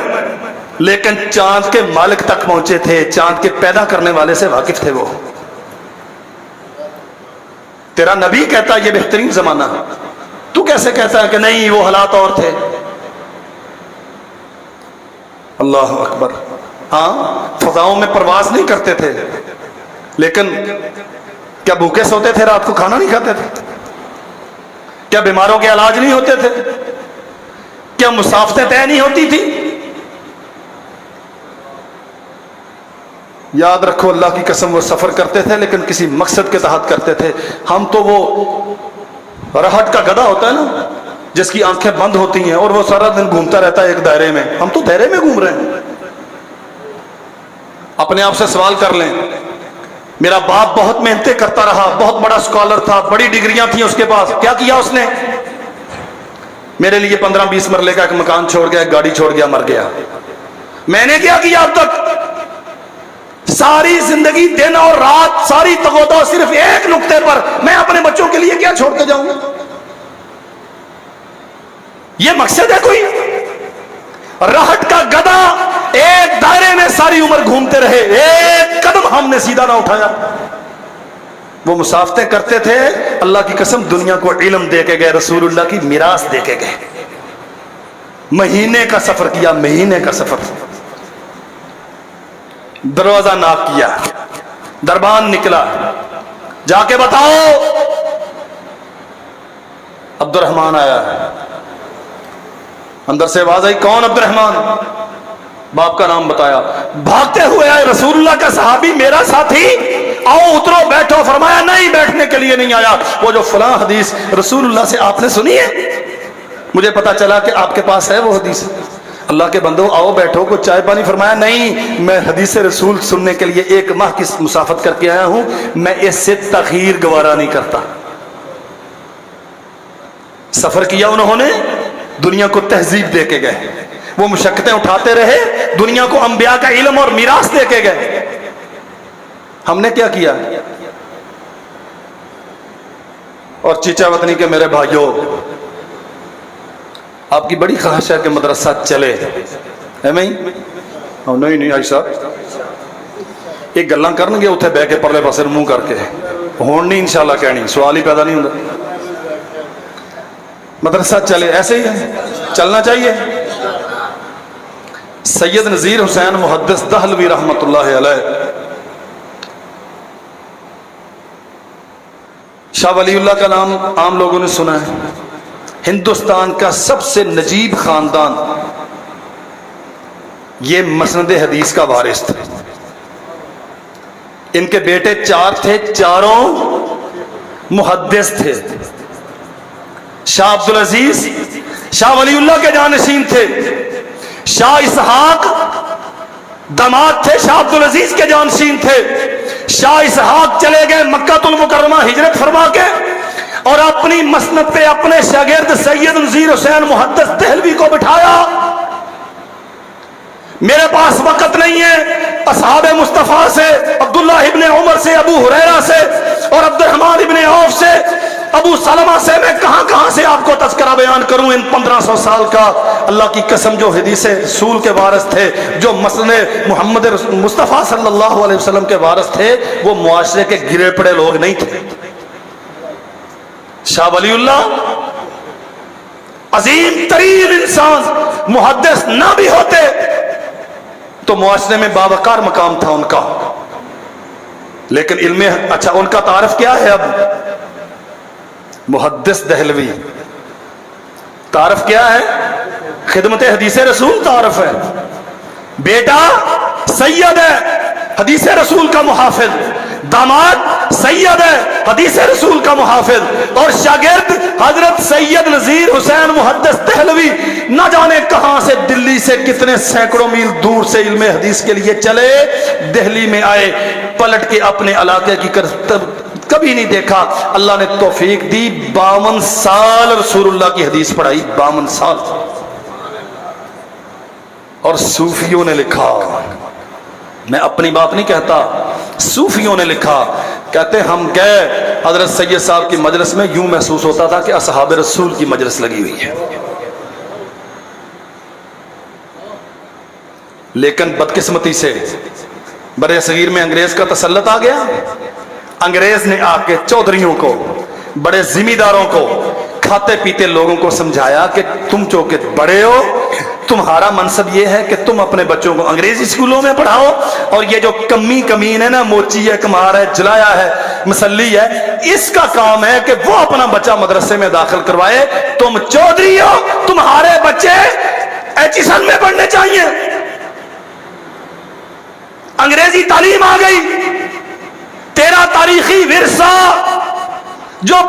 لیکن چاند کے مالک تک پہنچے تھے، چاند کے پیدا کرنے والے سے واقف تھے وہ۔ تیرا نبی کہتا ہے یہ بہترین زمانہ، تو کیسے کہتا ہے کہ نہیں وہ حالات اور تھے؟ اللہ اکبر۔ ہاں فضاؤں میں پرواز نہیں کرتے تھے، لیکن کیا بھوکے سوتے تھے، رات کو کھانا نہیں کھاتے تھے؟ کیا بیماروں کے علاج نہیں ہوتے تھے؟ کیا مسافتیں طے نہیں ہوتی تھی؟ یاد رکھو اللہ کی قسم وہ سفر کرتے تھے لیکن کسی مقصد کے تحت کرتے تھے، ہم تو وہ رہٹ کا گدھا ہوتا ہے نا جس کی آنکھیں بند ہوتی ہیں اور وہ سارا دن گھومتا رہتا ہے ایک دائرے میں. ہم تو دائرے میں گھوم رہے ہیں. اپنے آپ سے سوال کر لیں. میرا باپ بہت محنتیں کرتا رہا, بہت بڑا اسکالر تھا, بڑی ڈگریاں تھیں اس کے پاس, کیا کیا اس نے؟ میرے لیے 15-20 مرلے کا ایک مکان چھوڑ گیا, ایک گاڑی چھوڑ گیا, مر گیا. میں نے کیا کیا اب تک؟ ساری زندگی دن اور رات, ساری تگودا صرف ایک نقطے پر, میں اپنے بچوں کے لیے کیا چھوڑ کے جاؤں؟ یہ مقصد ہے کوئی؟ رہٹ کا گدھا ایک دائرے میں ساری عمر گھومتے رہے, ایک قدم ہم نے سیدھا نہ اٹھایا. وہ مسافتیں کرتے تھے, اللہ کی قسم دنیا کو علم دے کے گئے, رسول اللہ کی میراث دے کے گئے. مہینے کا سفر کیا, مہینے کا سفر. دروازہ ناک کیا, دربان نکلا, جا کے بتاؤ. عبد الرحمان آیا. اندر سے آواز آئی, کون عبد الرحمان؟ باپ کا نام بتایا. بھاگتے ہوئے آئے, رسول اللہ کا صحابی, میرا ساتھی, آؤ اترو بیٹھو. فرمایا نہیں, بیٹھنے کے لیے نہیں آیا. وہ جو فلاں حدیث رسول اللہ سے آپ نے سنی ہے, مجھے پتا چلا کہ آپ کے پاس ہے وہ حدیث. اللہ کے بندو آؤ بیٹھو, کچھ چائے پانی. فرمایا نہیں, میں حدیث رسول سننے کے لیے 1 ماہ کی مسافت کر کے آیا ہوں, میں اس سے تاخیر گوارا نہیں کرتا. سفر کیا انہوں نے, دنیا کو تہذیب دے کے گئے. وہ مشقتیں اٹھاتے رہے, دنیا کو انبیاء کا علم اور میراث دے کے گئے. ہم نے کیا کیا؟ اور چیچا وطنی کے میرے بھائیوں, آپ کی بڑی خواہش ہے کہ مدرسہ چلے, ہے میں نہیں آئی صاحب, ایک گلاں کرن گے اتنے بہ کے پرلے پاسے منہ کر کے, ہون نہیں انشاءاللہ کہنی, سوال ہی پیدا نہیں ہوتا. مدرسہ چلے, ایسے ہی ہے, چلنا چاہیے. سید نذیر حسین محدث دہلوی رحمت اللہ علیہ, شاہ ولی اللہ کا نام عام لوگوں نے سنا ہے. ہندوستان کا سب سے نجیب خاندان, یہ مسند حدیث کا وارث تھا. ان کے بیٹے 4 تھے, چاروں محدث تھے. شاہ عبدالعزیز شاہ ولی اللہ کے جانشین تھے. شاہ اسحاق داماد تھے, شاہ عبدالعزیز کے جانشین تھے. شاہ اسحاق چلے گئے مکہ المکرمہ ہجرت فرما کے, اور اپنی مسند پہ اپنے شاگرد سید نذیر حسین محدث دہلوی کو بٹھایا. میرے پاس وقت نہیں ہے, اصحاب مصطفیٰ سے, عبداللہ ابن عمر سے, ابو ہریرہ سے, اور عبد الرحمن ابن عوف سے, ابو سلمہ سے, میں کہاں سے آپ کو تذکرہ بیان کروں ان 1500 سال کا. اللہ کی قسم, جو حدیث رسول کے وارث تھے, جو مسند محمد مصطفیٰ صلی اللہ علیہ وسلم کے وارث تھے, وہ معاشرے کے گرے پڑے لوگ نہیں تھے. شاہ ولی اللہ عظیم ترین انسان, محدث نہ بھی ہوتے تو معاشرے میں باوقار مقام تھا ان کا, لیکن علم, اچھا ان کا تعارف کیا ہے اب؟ محدث دہلوی. تعارف کیا ہے؟ خدمت حدیث رسول تعارف ہے. بیٹا سید ہے, حدیث رسول کا محافظ. داماد سید ہے, حدیث رسول کا محافظ. اور شاگرد حضرت سید نذیر حسین محدث دہلوی نہ جانے کہاں سے, دلی سے کتنے سینکڑوں میل دور سے علم حدیث کے لیے چلے, دہلی میں آئے, پلٹ کے اپنے علاقے کی کبھی نہیں دیکھا. اللہ نے توفیق دی, 52 سال رسول اللہ کی حدیث پڑھائی, 52 سال. اور صوفیوں نے لکھا, میں اپنی بات نہیں کہتا, صوفیوں نے لکھا, کہتے ہم گئے حضرت سید صاحب کی مجلس میں, یوں محسوس ہوتا تھا کہ اصحاب رسول کی مجلس لگی ہوئی ہے. لیکن بدقسمتی سے برے صغیر میں انگریز کا تسلط آ گیا. انگریز نے آ کے چودھریوں کو, بڑے ذمہ داروں کو, کھاتے پیتے لوگوں کو سمجھایا کہ تم چونکہ بڑے ہو, تمہارا منصب یہ ہے کہ تم اپنے بچوں کو انگریزی اسکولوں میں پڑھاؤ, اور یہ جو کمین ہے نا, موچی ہے, کمار ہے, جلایا ہے, مسلی ہے, اس کا کام ہے کہ وہ اپنا بچہ مدرسے میں داخل کروائے. تم چودھری ہو, تمہارے بچے ایچیسن میں پڑھنے چاہیے. انگریزی تعلیم آ گئی, تیرا تاریخی ورثہ جو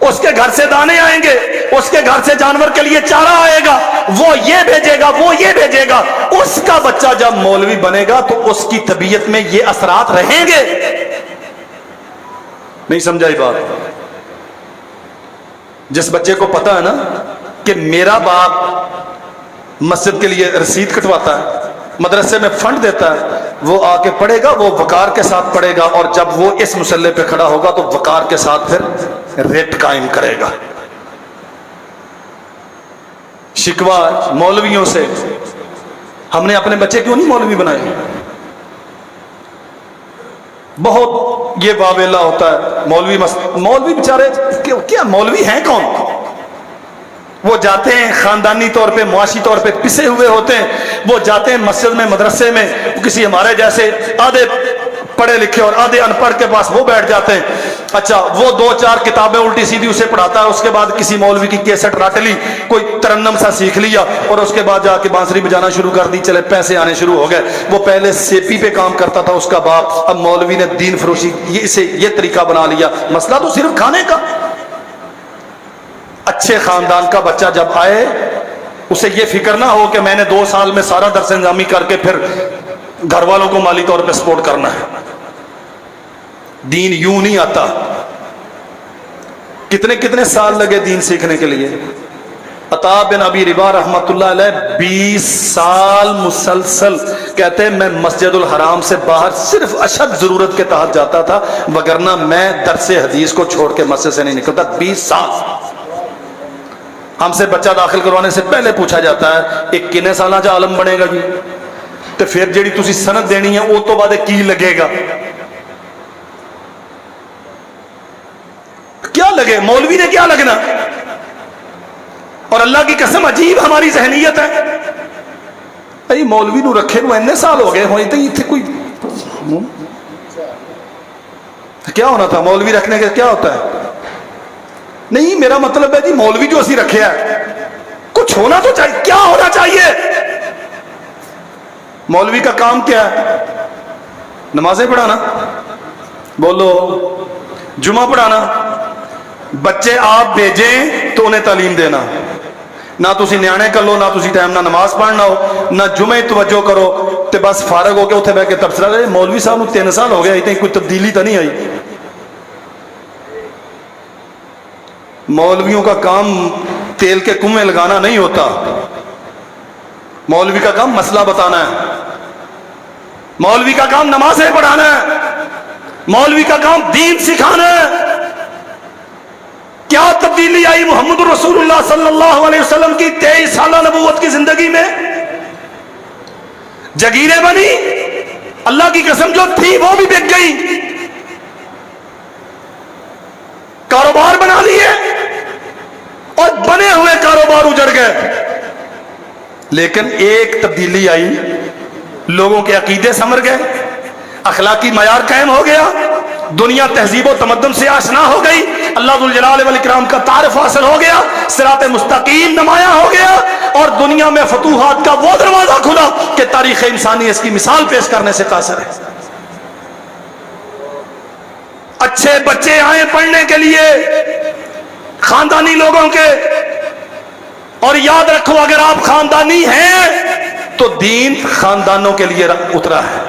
اس کے گھر سے دانے آئیں گے، اس کے گھر سے جانور کے لیے چارہ آئے گا، وہ یہ بھیجے گا، وہ یہ بھیجے گا، اس کا بچہ جب مولوی بنے گا تو اس کی طبیعت میں یہ اثرات رہیں گے. نہیں سمجھائی بات؟ جس بچے کو پتا ہے نا کہ میرا باپ مسجد کے لیے رسید کٹواتا ہے، مدرسے میں فنڈ دیتا ہے، وہ آ کے پڑھے گا، وہ وقار کے ساتھ پڑھے گا، اور جب وہ اس مسئلے پہ کھڑا ہوگا تو وقار کے ساتھ پھر ریٹ قائم کرے گا. شکوہ مولویوں سے، ہم نے اپنے بچے کیوں نہیں مولوی بنائے؟ بہت یہ واویلا ہوتا ہے مولوی بیچارے کیا مولوی ہیں کون؟ وہ جاتے ہیں خاندانی طور پہ، معاشی طور پہ پسے ہوئے ہوتے ہیں، وہ جاتے ہیں مسجد میں، مدرسے میں، کسی ہمارے جیسے آدھے پڑھے لکھے اور آدھے ان پڑھ کے پاس وہ بیٹھ جاتے ہیں. اچھا وہ 2-4 کتابیں الٹی سیدھی اسے پڑھاتا ہے، اس کے بعد کسی مولوی کی کیسٹ رٹ لی، کوئی ترنم سا سیکھ لیا، اور اس کے بعد جا کے بانسری بجانا شروع کر دی، چلے پیسے آنے شروع ہو گئے. وہ پہلے سیپی پہ کام کرتا تھا اس کا باپ، اب مولوی نے دین فروشی یہ طریقہ بنا لیا. مسئلہ تو صرف کھانے کا. اچھے خاندان کا بچہ جب آئے، اسے یہ فکر نہ ہو کہ میں نے 2 سال میں سارا درس انتظامی کر کے پھر گھر والوں کو مالی طور پہ سپورٹ کرنا ہے. دین یوں نہیں آتا. کتنے سال لگے دین سیکھنے کے لیے؟ عطا بن ابی ربا رحمت اللہ علیہ 20 سال مسلسل کہتے ہیں میں مسجد الحرام سے باہر صرف اشد ضرورت کے تحت جاتا تھا، وگرنہ میں درس حدیث کو چھوڑ کے مسجد سے نہیں نکلتا. 20 سال. ہم سے بچہ داخل کروانے سے پہلے پوچھا جاتا ہے ایک کنے سالہ جا عالم بنے گا جی، تو پھر جیڑی تسی سند دینی ہے وہ تو بعد کی لگے گا؟ کیا لگے؟ مولوی نے کیا لگنا؟ اور اللہ کی قسم عجیب ہماری ذہنیت ہے. اے مولوی نو رکھے نو اتنے سال ہو گئے ہوئے تو یہ کوئی کیا ہونا تھا؟ مولوی رکھنے کا کیا ہوتا ہے؟ نہیں میرا مطلب ہے جی مولوی جو اسی رکھے ہے کچھ ہونا تو چاہیے. کیا ہونا چاہیے؟ مولوی کا کام کیا ہے؟ نمازیں پڑھانا، بولو، جمعہ پڑھانا. بچے آپ بھیجیں تو انہیں تعلیم دینا. نہ تسی نیانے کر لو، نہ تسی ٹائم نہ نماز پڑھنا ہو، نہ جمعے توجہ کرو، تے بس فارغ ہو کے اتنے بہ کے تبصرہ کرے. مولوی صاحب 3 سال ہو گیا، اتنی کوئی تبدیلی تو نہیں آئی. مولویوں کا کام تیل کے کنویں لگانا نہیں ہوتا. مولوی کا کام مسئلہ بتانا ہے. مولوی کا کام نمازیں پڑھانا ہے. مولوی کا کام دین سکھانا ہے. کیا تبدیلی آئی محمد رسول اللہ صلی اللہ علیہ وسلم کی 23 سالہ نبوت کی زندگی میں؟ جگیریں بنی، اللہ کی قسم جو تھی وہ بھی بک گئی. کاروبار بنا لیے اور بنے ہوئے کاروبار اجڑ گئے. لیکن ایک تبدیلی آئی، لوگوں کے عقیدے سمر گئے، اخلاقی معیار قائم ہو گیا، دنیا تہذیب و تمدن سے آشنا ہو گئی، اللہ ذو الجلال والاکرام کا تعارف حاصل ہو گیا، صراط مستقیم نمایاں ہو گیا، اور دنیا میں فتوحات کا وہ دروازہ کھلا کہ تاریخ انسانی اس کی مثال پیش کرنے سے قاصر ہے. اچھے بچے آئیں پڑھنے کے لیے خاندانی لوگوں کے، اور یاد رکھو اگر آپ خاندانی ہیں تو دین خاندانوں کے لیے اترا ہے.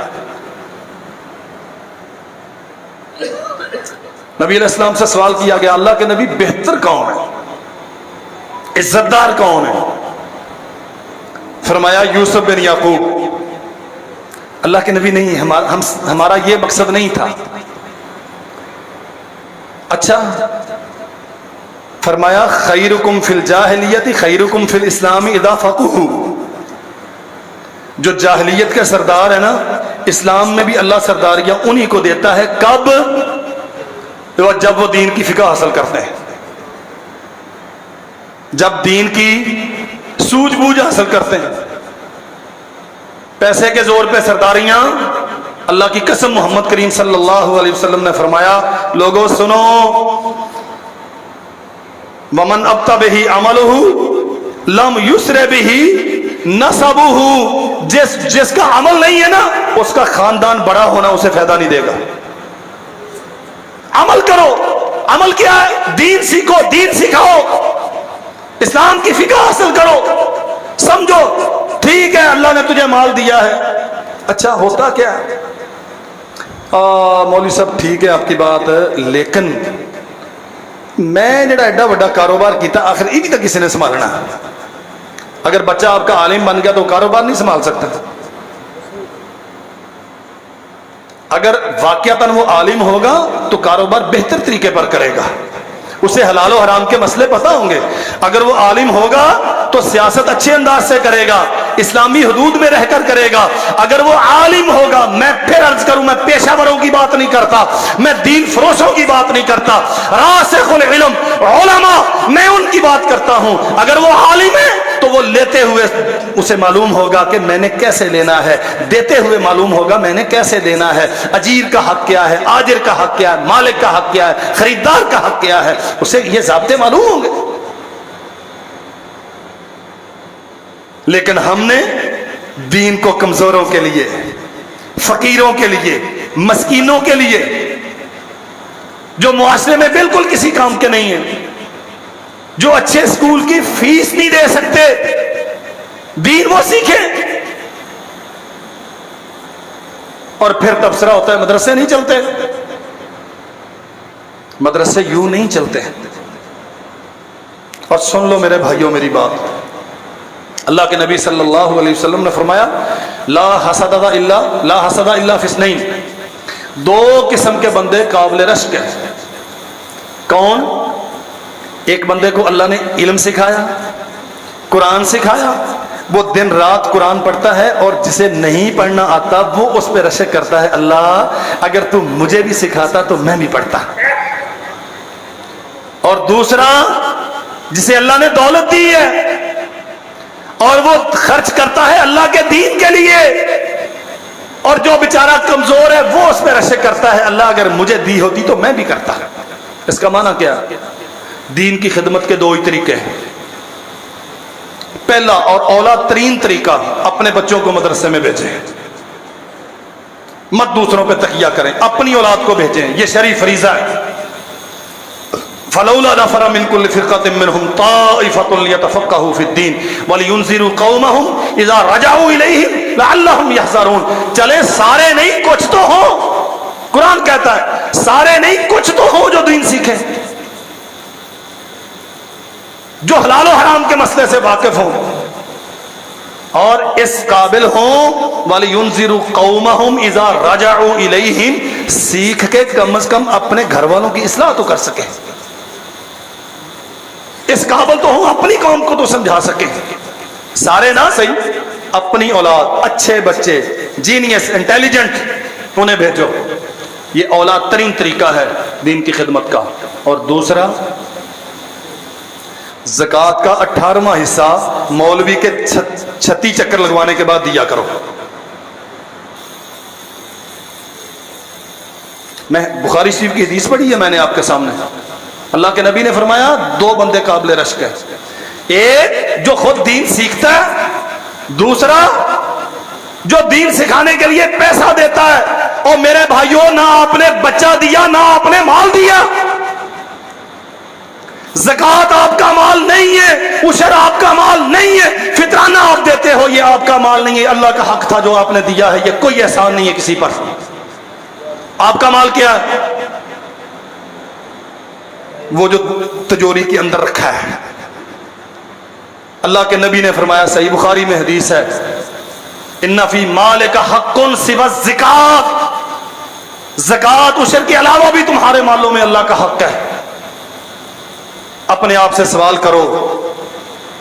نبی علیہ السلام سے سوال کیا گیا اللہ کے نبی بہتر کون ہے، عزت دار کون ہے؟ فرمایا یوسف بن یعقوب. اللہ کے نبی نہیں، ہمارا یہ مقصد نہیں تھا. اچھا، فرمایا خیرکم فی الجاہلیت خیرکم فی الاسلام اذا فقہوا. جو جاہلیت کے سردار ہے نا، اسلام میں بھی اللہ سرداریاں انہی کو دیتا ہے. کب؟ جب وہ دین کی فقہ حاصل کرتے ہیں، جب دین کی سوجھ بوجھ حاصل کرتے ہیں. پیسے کے زور پہ سرداریاں، اللہ کی قسم محمد کریم صلی اللہ علیہ وسلم نے فرمایا لوگوں سنو، ومن ابطأ بہ عملہ لم یسر بہ نسبہ. جس کا عمل نہیں ہے نا اس کا خاندان بڑا ہونا اسے فائدہ نہیں دے گا. عمل کرو. عمل کیا ہے؟ دین سیکھو, دین سکھاؤ, اسلام کی فقہ حاصل کرو, سمجھو ٹھیک ہے اللہ نے تجھے مال دیا ہے, اچھا ہوتا کیا ہے مولوی صاحب ٹھیک ہے آپ کی بات, لیکن میں جڑا ایڈا بڑا کاروبار کیتا آخر یہ بھی تو کسی نے سنبھالنا. اگر بچہ آپ کا عالم بن گیا تو کاروبار نہیں سنبھال سکتا. اگر واقعتاً وہ عالم ہوگا تو کاروبار بہتر طریقے پر کرے گا, اسے حلال و حرام کے مسئلے پتہ ہوں گے. اگر وہ عالم ہوگا تو سیاست اچھے انداز سے کرے گا, اسلامی حدود میں رہ کر کرے گا. اگر وہ عالم ہوگا, میں پھر عرض کروں, میں پیشہ وروں کی بات نہیں کرتا, میں دین فروشوں کی بات نہیں کرتا, راسخ العلم علماء میں ان کی بات کرتا ہوں. اگر وہ عالم ہے تو وہ لیتے ہوئے اسے معلوم ہوگا کہ میں نے کیسے لینا ہے, دیتے ہوئے معلوم ہوگا میں نے کیسے دینا ہے, اجیر کا حق کیا ہے, آجر کا حق کیا ہے, مالک کا حق کیا ہے, خریدار کا حق کیا ہے, اسے یہ ضابطے معلوم ہوں گے. لیکن ہم نے دین کو کمزوروں کے لیے, فقیروں کے لیے, مسکینوں کے لیے, جو معاشرے میں بالکل کسی کام کے نہیں ہیں, جو اچھے اسکول کی فیس نہیں دے سکتے, دین وہ سیکھیں. اور پھر تبصرہ ہوتا ہے مدرسے نہیں چلتے. مدرسے یوں نہیں چلتے. اور سن لو میرے بھائیوں میری بات, اللہ کے نبی صلی اللہ علیہ وسلم نے فرمایا لا حسد الا فی اثنین, دو قسم کے بندے قابل رشک ہیں. کون؟ ایک بندے کو اللہ نے علم سکھایا, قرآن سکھایا, وہ دن رات قرآن پڑھتا ہے, اور جسے نہیں پڑھنا آتا وہ اس پہ رشک کرتا ہے, اللہ اگر تو مجھے بھی سکھاتا تو میں بھی پڑھتا. اور دوسرا جسے اللہ نے دولت دی ہے اور وہ خرچ کرتا ہے اللہ کے دین کے لیے, اور جو بیچارہ کمزور ہے وہ اس پہ رشک کرتا ہے, اللہ اگر مجھے دی ہوتی تو میں بھی کرتا. اس کا معنی کیا؟ دین کی خدمت کے دو ہی طریقے ہیں. پہلا اور اولا ترین طریقہ, اپنے بچوں کو مدرسے میں بھیجیں, مت دوسروں پہ تکیہ کریں, اپنی اولاد کو بھیجیں, یہ شرعی فریضہ ہے. فلولا نفر من كل فرقة منهم طائفة ليتفقهوا في الدين ولينذروا قومهم اذا رجعوا اليهم لعلهم يحذرون. چلے سارے نہیں کچھ تو ہوں, قرآن کہتا ہے سارے نہیں کچھ تو ہوں جو دین سیکھیں, جو حلال و حرام کے مسئلے سے واقف ہوں اور اس قابل ہوں. وَلِيُنذِرُوا قَوْمَهُمْ إِذَا رَجَعُوا إِلَيْهِمْ, سیکھ کے کم از کم اپنے گھر والوں کی اصلاح تو کر سکیں. اس قابل تو ہوں اپنی قوم کو تو سمجھا سکیں. سارے نہ صحیح, اپنی اولاد, اچھے بچے, جینیس, انٹیلیجنٹ, انہیں بھیجو. یہ اولاد ترین طریقہ ہے دین کی خدمت کا. اور دوسرا, زکوٰۃ کا 18واں حصہ مولوی کے 36 چکر لگوانے کے بعد دیا کرو. میں بخاری شریف کی حدیث پڑھی ہے میں نے آپ کے سامنے. اللہ کے نبی نے فرمایا دو بندے قابل رشک ہیں, ایک جو خود دین سیکھتا ہے, دوسرا جو دین سکھانے کے لیے پیسہ دیتا ہے. اور میرے بھائیوں, نہ آپ نے بچہ دیا نہ آپ نے مال دیا, زکوٰۃ آپ کا مال نہیں ہے, عشر آپ کا مال نہیں ہے, فطرانہ آپ دیتے ہو یہ آپ کا مال نہیں ہے, اللہ کا حق تھا جو آپ نے دیا ہے, یہ کوئی احسان نہیں ہے کسی پر. آپ کا مال کیا ہے؟ وہ جو تجوری کے اندر رکھا ہے. اللہ کے نبی نے فرمایا, صحیح بخاری میں حدیث ہے, ان فی مالک حق سوی الزکات, زکوٰۃ عشر کے علاوہ بھی تمہارے مالوں میں اللہ کا حق ہے. اپنے آپ سے سوال کرو,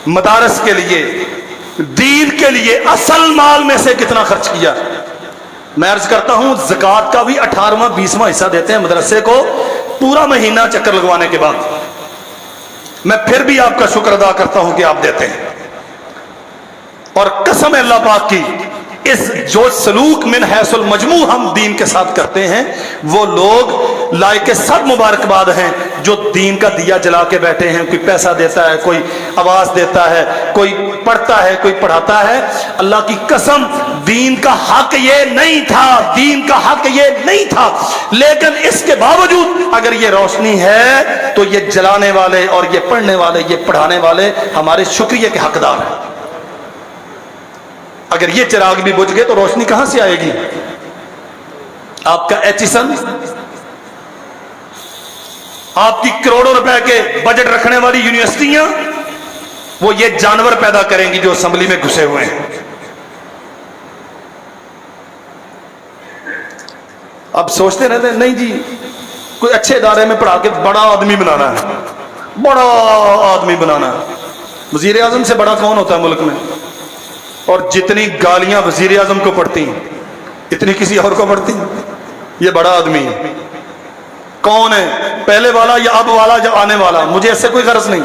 مدارس کے لیے, دین کے لیے اصل مال میں سے کتنا خرچ کیا؟ میں عرض کرتا ہوں زکوٰۃ کا بھی 18واں 20واں حصہ دیتے ہیں مدرسے کو پورا مہینہ چکر لگوانے کے بعد. میں پھر بھی آپ کا شکر ادا کرتا ہوں کہ آپ دیتے ہیں. اور قسم اللہ پاک کی, اس جو سلوک من حیث المجموع ہم دین کے ساتھ کرتے ہیں وہ لوگ لائق سب مبارکباد ہیں جو دین کا دیا جلا کے بیٹھے ہیں، کوئی پیسہ دیتا ہے، کوئی آواز دیتا ہے، کوئی پڑھتا ہے، کوئی پڑھاتا ہے، اللہ کی قسم دین کا حق یہ نہیں تھا، دین کا حق یہ نہیں تھا، لیکن اس کے باوجود اگر یہ روشنی ہے تو یہ جلانے والے اور یہ پڑھنے والے، یہ پڑھانے والے ہمارے شکریہ کے حقدار ہیں۔ اگر یہ چراغ بھی بجھ گئے تو روشنی کہاں سے آئے گی؟ آپ کا ایچسن، آپ کی کروڑوں روپے کے بجٹ رکھنے والی یونیورسٹیاں، وہ یہ جانور پیدا کریں گی جو اسمبلی میں گھسے ہوئے ہیں۔ اب سوچتے رہتے ہیں نہیں جی کوئی اچھے ادارے میں پڑھا کے بڑا آدمی بنانا ہے، بڑا آدمی بنانا ہے۔ وزیر اعظم سے بڑا کون ہوتا ہے ملک میں؟ اور جتنی گالیاں وزیر اعظم کو پڑتی ہیں اتنی کسی اور کو پڑتی ہیں۔ یہ بڑا آدمی ہے، کون ہے؟ پہلے والا یا اب والا یا آنے والا؟ مجھے اس سے کوئی غرض نہیں،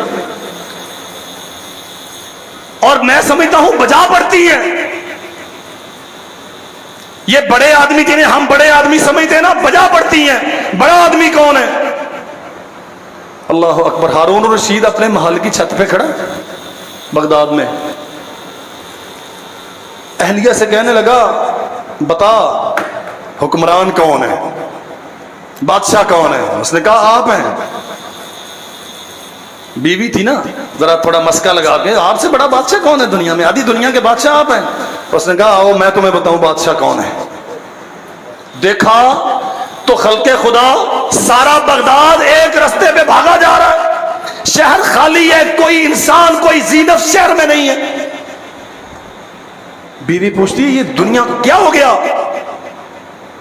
اور میں سمجھتا ہوں بجا پڑتی ہے۔ یہ بڑے آدمی جنہیں ہم بڑے آدمی سمجھتے ہیں نا، بجا پڑتی ہیں۔ بڑا آدمی کون ہے؟ اللہ اکبر، ہارون الرشید اپنے محل کی چھت پہ کھڑا بغداد میں، اہلیہ سے کہنے لگا بتا حکمران کون ہے، بادشاہ کون ہے؟ اس نے کہا آپ ہیں۔ بیوی تھی نا، ذرا تھوڑا مسکا لگا کے، آپ سے بڑا بادشاہ کون ہے دنیا میں؟ آدھی دنیا کے بادشاہ آپ ہیں۔ اس نے کہا آؤ میں تمہیں بتاؤں بادشاہ کون ہے۔ دیکھا تو خلق خدا سارا بغداد ایک رستے پہ بھاگا جا رہا ہے، شہر خالی ہے، کوئی انسان کوئی زینت شہر میں نہیں ہے۔ بیوی پوچھتی ہے یہ دنیا کیا ہو گیا،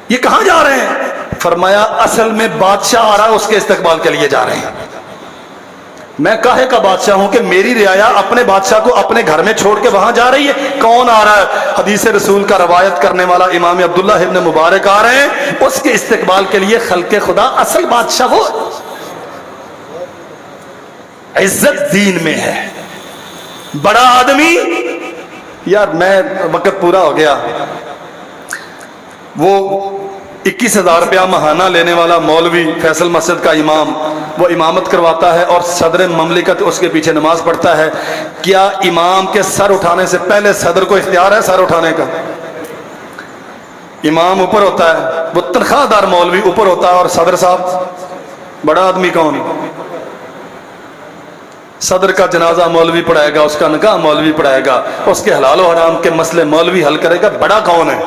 یہ کہاں جا رہے ہیں؟ فرمایا اصل میں بادشاہ آ رہا ہے، اس کے استقبال کے لیے جا رہے ہیں۔ میں کاہے کا بادشاہ ہوں کہ میری رعایا اپنے بادشاہ کو اپنے گھر میں چھوڑ کے وہاں جا رہی ہے؟ کون آ رہا ہے؟ حدیث رسول کا روایت کرنے والا امام عبداللہ ابن مبارک آ رہے ہیں، اس کے استقبال کے لیے خلق خدا اصل بادشاہ وہ عزت دین میں ہے، بڑا آدمی۔ یار میں وقت پورا ہو گیا، وہ 21,000 روپیہ ماہانہ لینے والا مولوی فیصل مسجد کا امام، وہ امامت کرواتا ہے اور صدر مملکت اس کے پیچھے نماز پڑھتا ہے۔ کیا امام کے سر اٹھانے سے پہلے صدر کو اختیار ہے سر اٹھانے کا؟ امام اوپر ہوتا ہے، وہ تنخواہ دار مولوی اوپر ہوتا ہے، اور صدر صاحب بڑا آدمی کون؟ صدر کا جنازہ مولوی پڑھائے گا، اس کا نکاح مولوی پڑھائے گا، اس کے حلال و حرام کے مسئلے مولوی حل کرے گا۔ بڑا کون ہے؟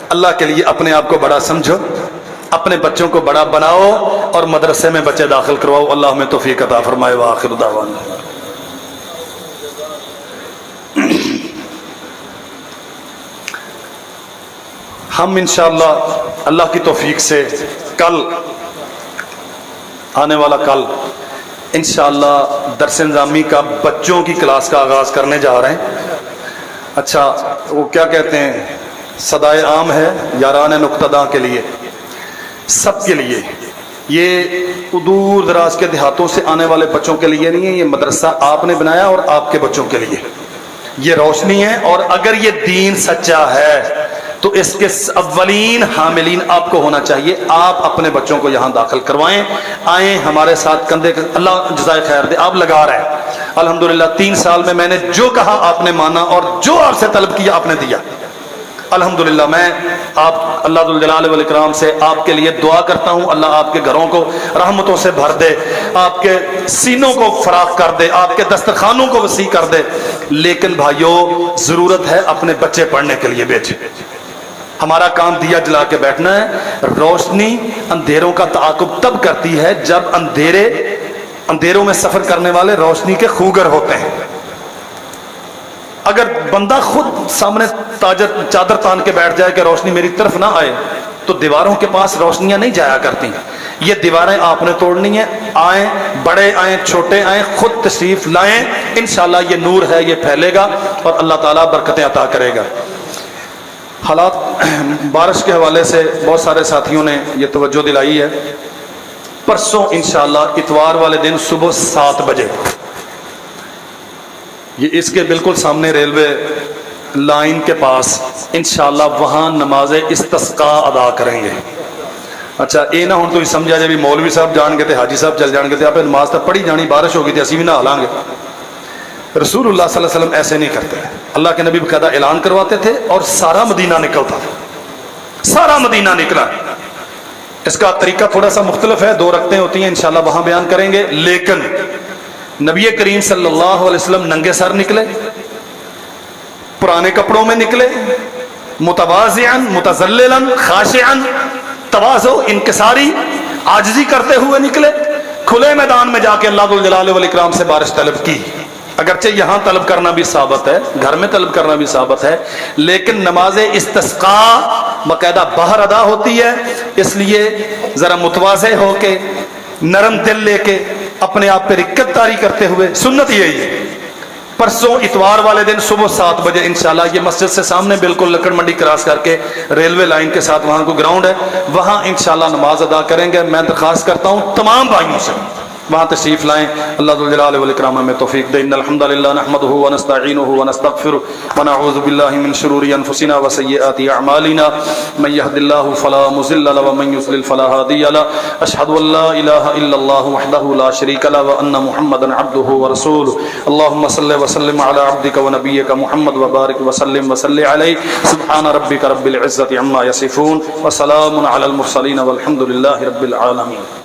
اللہ کے لیے اپنے آپ کو بڑا سمجھو، اپنے بچوں کو بڑا بناؤ اور مدرسے میں بچے داخل کرواؤ۔ اللہ ہمیں توفیق عطا فرمائے۔ وآخر دعوانا ہم انشاءاللہ اللہ کی توفیق سے کل آنے والا کل انشاءاللہ درس نظامی کا بچوں کی کلاس کا آغاز کرنے جا رہے ہیں۔ اچھا وہ کیا کہتے ہیں، صدائے عام ہے یاران نقطہ کے لیے، سب کے لیے، یہ دور دراز کے دیہاتوں سے آنے والے بچوں کے لیے نہیں ہے، یہ مدرسہ آپ نے بنایا اور آپ کے بچوں کے لیے یہ روشنی ہے۔ اور اگر یہ دین سچا ہے تو اس کے اولین حاملین آپ کو ہونا چاہیے۔ آپ اپنے بچوں کو یہاں داخل کروائیں، آئیں ہمارے ساتھ کندھے، اللہ جزائے خیر دے، آپ لگا رہے ہیں الحمدللہ۔ 3 سال میں میں نے جو کہا آپ نے مانا، اور جو آپ سے طلب کیا آپ نے دیا الحمدللہ۔ میں آپ اللہ ذوالجلال والاکرام سے آپ کے لیے دعا کرتا ہوں، اللہ آپ کے گھروں کو رحمتوں سے بھر دے، آپ کے سینوں کو فراخ کر دے، آپ کے دسترخوانوں کو وسیع کر دے۔ لیکن بھائیو ضرورت ہے اپنے بچے پڑھنے کے لیے بیٹھے۔ ہمارا کام دیا جلا کے بیٹھنا ہے۔ روشنی اندھیروں کا تعاقب تب کرتی ہے جب اندھیروں میں سفر کرنے والے روشنی کے خوگر ہوتے ہیں۔ اگر بندہ خود سامنے چادر تان کے بیٹھ جائے کہ روشنی میری طرف نہ آئے، تو دیواروں کے پاس روشنیاں نہیں جایا کرتی۔ یہ دیواریں آپ نے توڑنی ہیں، آئیں، بڑے آئیں، چھوٹے آئیں، خود تشریف لائیں، انشاءاللہ یہ نور ہے، یہ پھیلے گا اور اللہ تعالیٰ برکتیں عطا کرے گا۔ حالات بارش کے حوالے سے بہت سارے ساتھیوں نے یہ توجہ دلائی ہے۔ پرسوں انشاءاللہ اتوار والے دن صبح 7 بجے یہ اس کے بالکل سامنے ریلوے لائن کے پاس انشاءاللہ وہاں نماز استسقاء ادا کریں گے۔ اچھا یہ نہ ہوں تھی سمجھا جائے بھی مولوی صاحب جان گے تو حاجی صاحب چل جان گے تو آپ نماز تو پڑھی جانی، بارش ہوگی تو اسی بھی نہا لیں گے. رسول اللہ صلی اللہ علیہ وسلم ایسے نہیں کرتے. اللہ کے نبی باقاعدہ اعلان کرواتے تھے اور سارا مدینہ نکلتا تھا، سارا مدینہ نکلا. اس کا طریقہ تھوڑا سا مختلف ہے، 2 رکعتیں ہوتی ہیں، انشاءاللہ وہاں بیان کریں گے. لیکن نبی کریم صلی اللہ علیہ وسلم ننگے سر نکلے، پرانے کپڑوں میں نکلے، متواضعا متذللا خاشعا، تواضع انکساری عاجزی کرتے ہوئے نکلے. کھلے میدان میں جا کے اللہ ذو الجلال والاکرام سے بارش طلب کی. اگرچہ یہاں طلب کرنا بھی ثابت ہے، گھر میں طلب کرنا بھی ثابت ہے، لیکن نماز استسقاء باقاعدہ باہر ادا ہوتی ہے. اس لیے ذرا متواضع ہو کے، نرم دل لے کے، اپنے آپ پہ رکت طاری کرتے ہوئے. سنت یہی ہے. پرسوں اتوار والے دن صبح 7 بجے انشاءاللہ یہ مسجد سے سامنے بالکل لکڑ منڈی کراس کر کے ریلوے لائن کے ساتھ وہاں کو گراؤنڈ ہے، وہاں انشاءاللہ نماز ادا کریں گے. میں درخواست کرتا ہوں تمام بھائیوں سے وہاں تشریف لائیں. اللہ ذو الجلال والاکرام ہمیں توفیق دے. ان الحمد للہ نحمده ونستعینه ونستغفره ونعوذ باللہ من شرور انفسنا وسیئات اعمالنا من يهد الله فلا مضل له ومن يضلل فلا هادی له. اشهد ان لا اله الا الله وحده لا شريك له وان محمدا عبده ورسوله. اللهم صل وسلم على عبدك ونبيك محمد وبارك وسلم وصل عليه. سبحان ربك رب العزة عما يصفون وسلام على المرسلين والحمد لله رب العالمين.